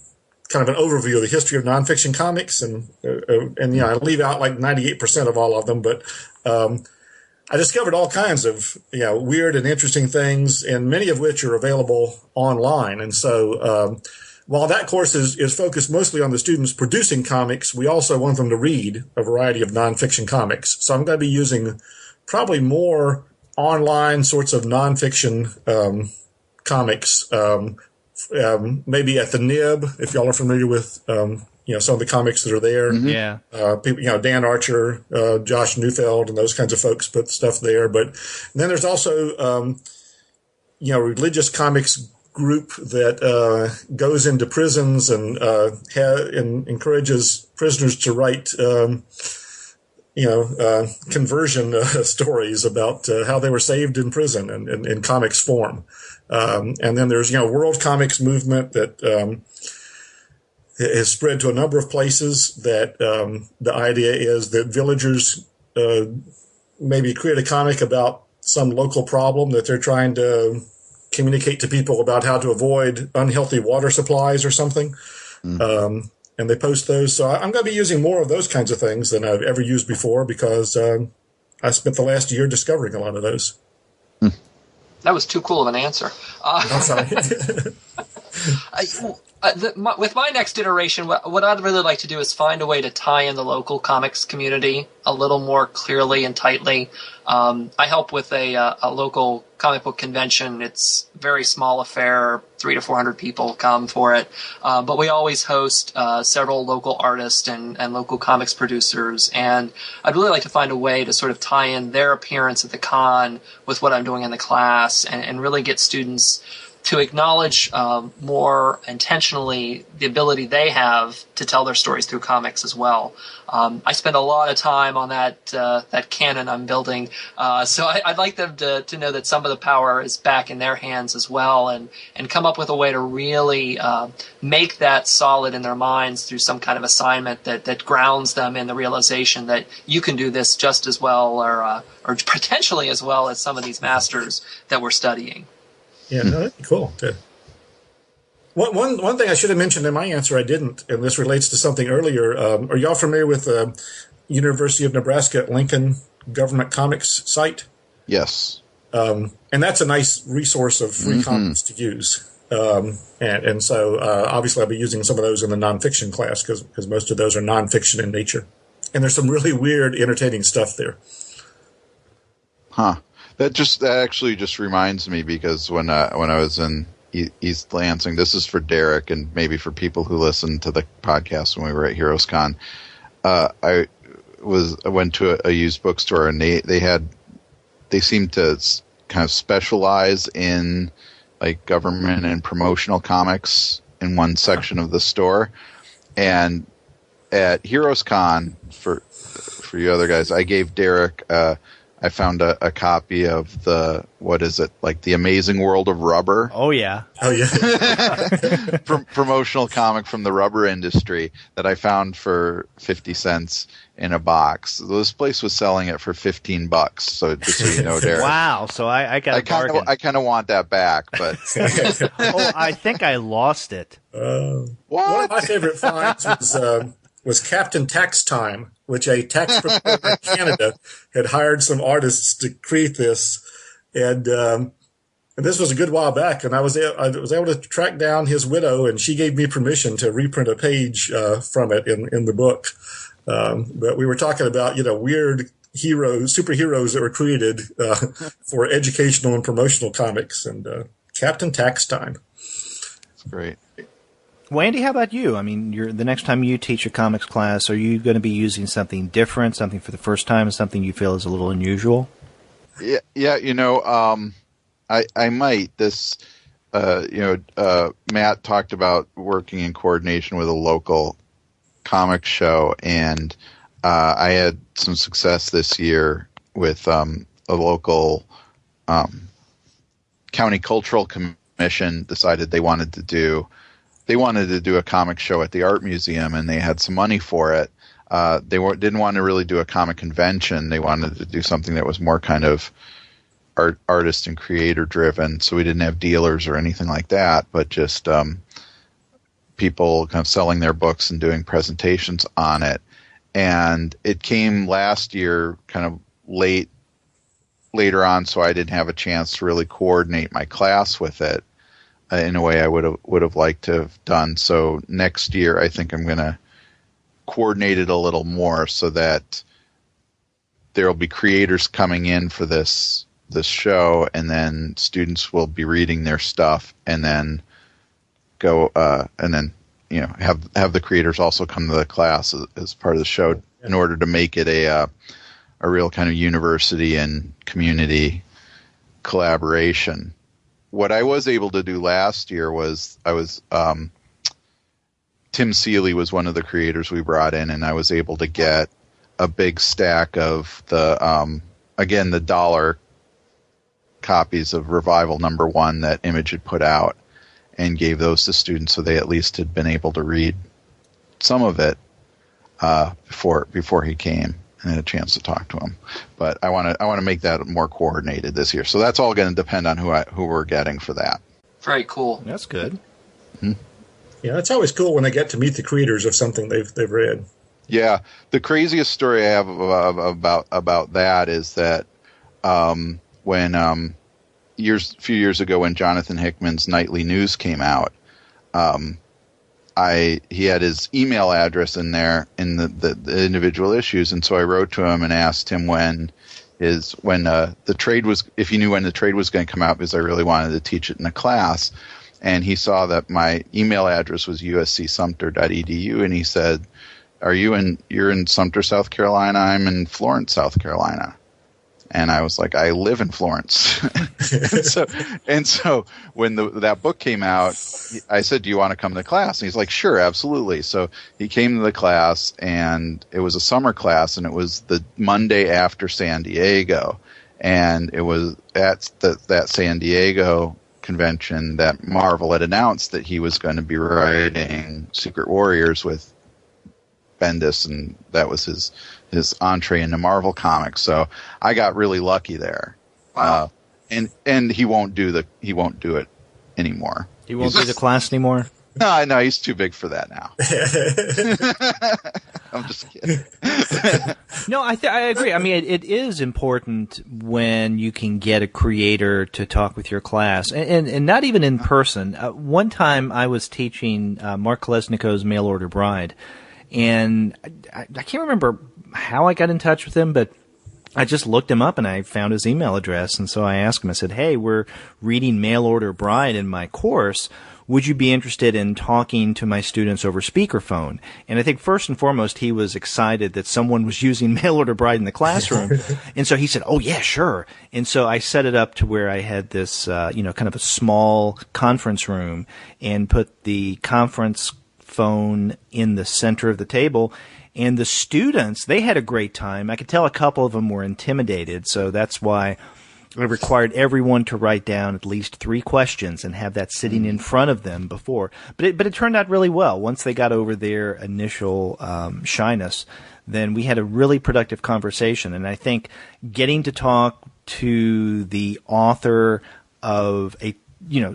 S4: kind of an overview of the history of nonfiction comics, and I leave out like 98% of all of them, but I discovered all kinds of weird and interesting things, and many of which are available online. And so while that course is focused mostly on the students producing comics, we also want them to read a variety of nonfiction comics. So I'm going to be using probably more online sorts of nonfiction comics, maybe at the Nib, if y'all are familiar with, some of the comics that are there.
S2: Mm-hmm. Yeah.
S4: People, Dan Archer, Josh Neufeld, and those kinds of folks put stuff there. But then there's also, religious comics group that goes into prisons and encourages prisoners to write, conversion stories about how they were saved in prison and in comics form. And then there's, World Comics Movement that has spread to a number of places that the idea is that villagers maybe create a comic about some local problem that they're trying to communicate to people about how to avoid unhealthy water supplies or something. Mm. And they post those. So I'm going to be using more of those kinds of things than I've ever used before because I spent the last year discovering a lot of those.
S5: Mm. That was too cool of an answer.
S4: I'm sorry.
S5: With my next iteration, what I'd really like to do is find a way to tie in the local comics community a little more clearly and tightly. I help with a local comic book convention. It's a very small affair, 300 to 400 people come for it. But we always host several local artists and local comics producers. And I'd really like to find a way to sort of tie in their appearance at the con with what I'm doing in the class and really get students to acknowledge more intentionally the ability they have to tell their stories through comics as well. I spend a lot of time on that canon I'm building, so I'd like them to know that some of the power is back in their hands as well, and come up with a way to really make that solid in their minds through some kind of assignment that grounds them in the realization that you can do this just as well or potentially as well as some of these masters that we're studying.
S4: Yeah, no, that'd be cool. Good. One thing I should have mentioned in my answer I didn't, and this relates to something earlier. Are y'all familiar with the University of Nebraska at Lincoln Government Comics site?
S3: Yes.
S4: And that's a nice resource of free comics to use. And so obviously I'll be using some of those in the nonfiction class because most of those are nonfiction in nature. And there's some really weird, entertaining stuff there.
S3: Huh. That actually just reminds me because when I was in East Lansing. This is for Derek and maybe for people who listen to the podcast when we were at HeroesCon. I went to a used bookstore, and they seemed to kind of specialize in like government and promotional comics in one section of the store. And at HeroesCon, for you other guys, I gave Derek, I found a copy of the Amazing World of Rubber.
S2: Oh yeah.
S3: Promotional comic from the rubber industry that I found for 50 cents in a box. This place was selling it for $15. So just so you know, Derek.
S2: Wow. So I got a bargain.
S3: I kind of want that back, but
S2: I think I lost it.
S4: One of my favorite finds was Captain Tax Time, which a tax preparer in Canada had hired some artists to create this, and this was a good while back. And I was able to track down his widow, and she gave me permission to reprint a page from it in the book. But we were talking about weird superheroes that were created for educational and promotional comics, and Captain Tax Time.
S3: That's great.
S2: Well, Andy, how about you? I mean, the next time you teach a comics class, are you going to be using something different, something for the first time, something you feel is a little unusual?
S3: Yeah. I might. This, Matt talked about working in coordination with a local comic show, and I had some success this year with a local county cultural commission decided they wanted to do a comic show at the art museum, and they had some money for it. They didn't want to really do a comic convention. They wanted to do something that was more kind of artist and creator driven. So we didn't have dealers or anything like that, but just people kind of selling their books and doing presentations on it. And it came last year kind of later on, so I didn't have a chance to really coordinate my class with it in a way I would have liked to have done. So next year, I think I'm going to coordinate it a little more so that there will be creators coming in for this show, and then students will be reading their stuff, and then go and then have the creators also come to the class as part of the show in order to make it a real kind of university and community collaboration. What I was able to do last year was Tim Seeley was one of the creators we brought in, and I was able to get a big stack of the dollar copies of Revival #1 that Image had put out, and gave those to students so they at least had been able to read some of it before he came and had a chance to talk to him. But I want to make that more coordinated this year. So that's all going to depend on who we're getting for that.
S5: Very cool.
S2: That's good.
S3: Mm-hmm.
S4: Yeah, it's always cool when they get to meet the creators of something they've read.
S3: Yeah, the craziest story I have about that is that when a few years ago when Jonathan Hickman's Nightly News came out, he had his email address in there in the individual issues, and so I wrote to him and asked him the trade was, if he knew when the trade was going to come out, because I really wanted to teach it in a class. And he saw that my email address was uscsumter.edu, and he said, you're in Sumter, South Carolina? I'm in Florence, South Carolina. And I was like, I live in Florence. and so when that book came out, I said, do you want to come to class? And he's like, sure, absolutely. So he came to the class, and it was a summer class, and it was the Monday after San Diego. And it was at that San Diego convention that Marvel had announced that he was going to be writing Secret Warriors with Bendis, and that was his entree into Marvel Comics. So I got really lucky there.
S5: Wow.
S3: And he won't do it anymore.
S2: He won't do the class anymore?
S3: No, he's too big for that now. I'm just kidding.
S2: No, I agree. I mean, it is important when you can get a creator to talk with your class, and not even in person. One time I was teaching Mark Kolesniko's Mail Order Bride, and I can't remember how I got in touch with him, but I just looked him up and I found his email address. And so I asked him, I said, hey, we're reading Mail Order Bride in my course. Would you be interested in talking to my students over speakerphone? And I think first and foremost, he was excited that someone was using Mail Order Bride in the classroom. And so he said, oh, yeah, sure. And so I set it up to where I had this, kind of a small conference room and put the conference phone in the center of the table. And the students, they had a great time. I could tell a couple of them were intimidated, so that's why I required everyone to write down at least 3 questions and have that sitting in front of them before. But it turned out really well. Once they got over their initial shyness, then we had a really productive conversation. And I think getting to talk to the author of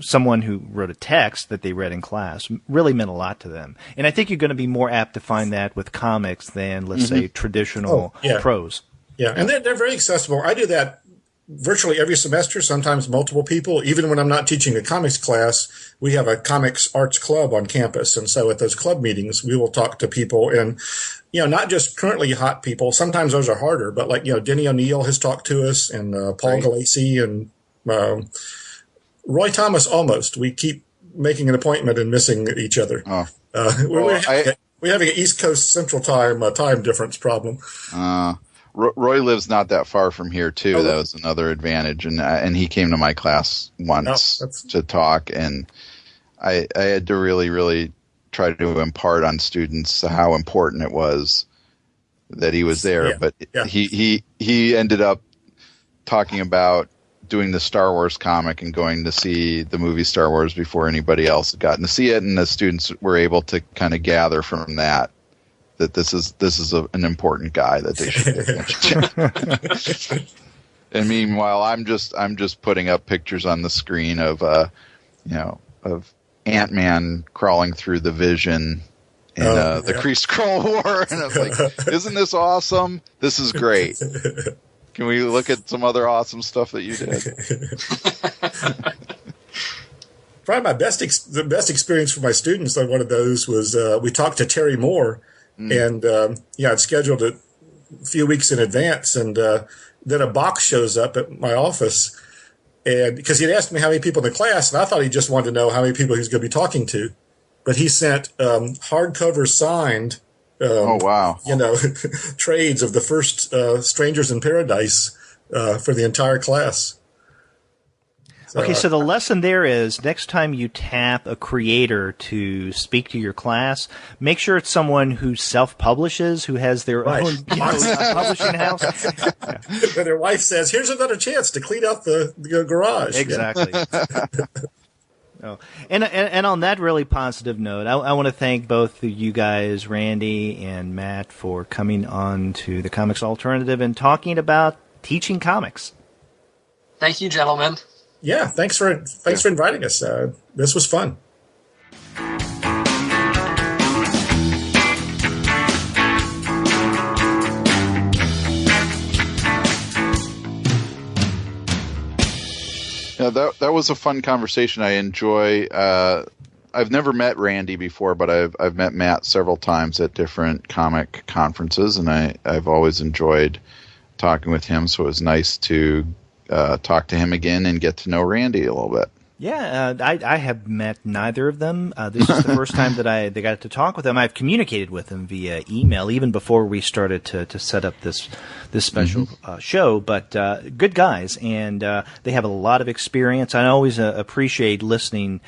S2: someone who wrote a text that they read in class really meant a lot to them. And I think you're going to be more apt to find that with comics than, let's say, traditional prose.
S4: Yeah, and they're very accessible. I do that virtually every semester, sometimes multiple people. Even when I'm not teaching a comics class, we have a comics arts club on campus. And so at those club meetings, we will talk to people and, not just currently hot people. Sometimes those are harder, but like, Denny O'Neil has talked to us and Paul Galassi and Roy Thomas almost. We keep making an appointment and missing each other. Oh. We're having an East Coast Central time difference problem.
S3: Roy lives not that far from here too. That was another advantage, and he came to my class once to talk, and I had to really, really try to impart on students how important it was that he was there. Yeah. But he ended up talking about doing the Star Wars comic and going to see the movie Star Wars before anybody else had gotten to see it, and the students were able to kind of gather from that this is an important guy that they should pay attention to. And meanwhile, I'm just putting up pictures on the screen of of Ant-Man crawling through the Vision in the Kree Skrull War, and I was like, isn't this awesome? This is great. Can we look at some other awesome stuff that you did?
S4: Probably the best experience for my students on one of those was we talked to Terry Moore, and I'd scheduled it a few weeks in advance, and then a box shows up at my office, and because he'd asked me how many people in the class, and I thought he just wanted to know how many people he was going to be talking to, but he sent hardcover signed.
S3: Oh, wow.
S4: Trades of the first Strangers in Paradise for the entire class.
S2: Okay, so the lesson there is next time you tap a creator to speak to your class, make sure it's someone who self-publishes, who has their own publishing house.
S4: And their wife says, here's another chance to clean out the garage.
S2: Exactly. Oh. And on that really positive note, I want to thank both of you guys, Randy and Matt, for coming on to the Comics Alternative and talking about teaching comics.
S5: Thank you, gentlemen.
S4: Yeah, thanks for inviting us. This was fun.
S3: Yeah, that was a fun conversation. I enjoy. I've never met Randy before, but I've met Matt several times at different comic conferences, and I've always enjoyed talking with him. So it was nice to talk to him again and get to know Randy a little bit.
S2: Yeah, I have met neither of them. This is the first time that they got to talk with them. I've communicated with them via email even before we started to set up this special show. But good guys, and they have a lot of experience. I always appreciate listening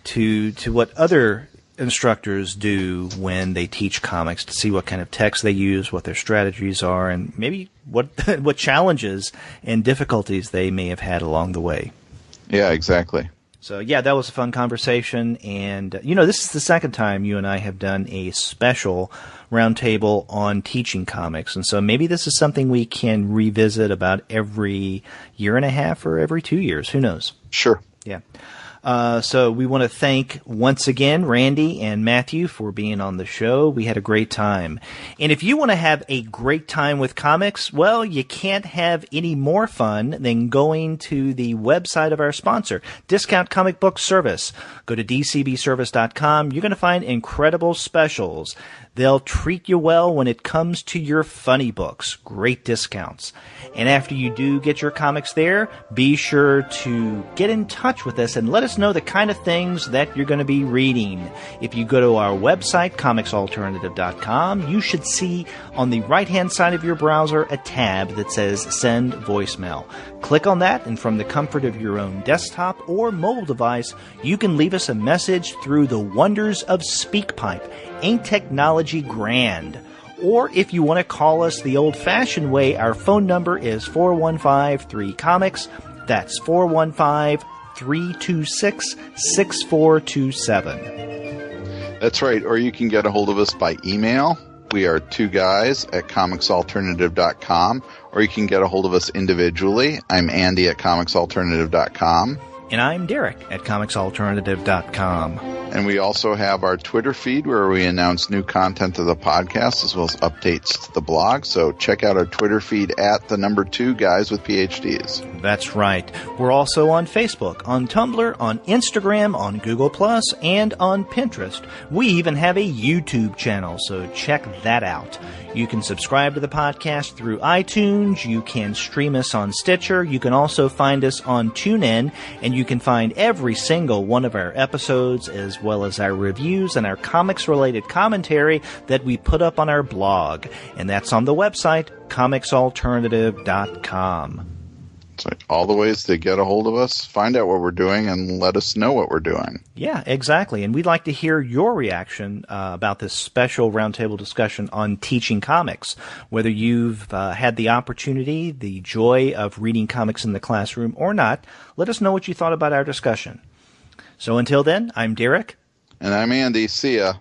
S2: to what other instructors do when they teach comics, to see what kind of text they use, what their strategies are, and maybe what challenges and difficulties they may have had along the way.
S3: Yeah, exactly.
S2: So, yeah, that was a fun conversation. And, this is the second time you and I have done a special roundtable on teaching comics. And so maybe this is something we can revisit about every year and a half or every 2 years. Who knows?
S3: Sure.
S2: Yeah. So we want to thank once again Randy and Matthew for being on the show. We had a great time. And if you want to have a great time with comics, well, you can't have any more fun than going to the website of our sponsor, Discount Comic Book Service. Go to dcbservice.com. You're going to find incredible specials They'll treat you well when it comes to your funny books. Great discounts. And after you do get your comics there, be sure to get in touch with us and let us know the kind of things that you're going to be reading. If you go to our website, comicsalternative.com, you should see on the right-hand side of your browser a tab that says Send Voicemail. Click on that, and from the comfort of your own desktop or mobile device, you can leave us a message through the wonders of SpeakPipe. Ain't technology grand? Or if you want to call us the old-fashioned way, our phone number is 415-3-COMICS. That's 415-326-6427.
S3: That's right. Or you can get a hold of us by email. We are 2guys@comicsalternative.com. Or you can get a hold of us individually. I'm Andy at comicsalternative.com.
S2: And I'm Derek at comicsalternative.com.
S3: And we also have our Twitter feed where we announce new content of the podcast as well as updates to the blog. So check out our Twitter feed at the number 2 guys with PhDs.
S2: That's right. We're also on Facebook, on Tumblr, on Instagram, on Google+, and on Pinterest. We even have a YouTube channel, so check that out. You can subscribe to the podcast through iTunes. You can stream us on Stitcher. You can also find us on TuneIn, and you can find every single one of our episodes as well as our reviews and our comics-related commentary that we put up on our blog. And that's on the website, comicsalternative.com.
S3: So all the ways to get a hold of us, find out what we're doing, and let us know what we're doing.
S2: Yeah, exactly. And we'd like to hear your reaction about this special roundtable discussion on teaching comics. Whether you've had the opportunity, the joy of reading comics in the classroom or not, let us know what you thought about our discussion. So until then, I'm Derek.
S3: And I'm Andy. See ya.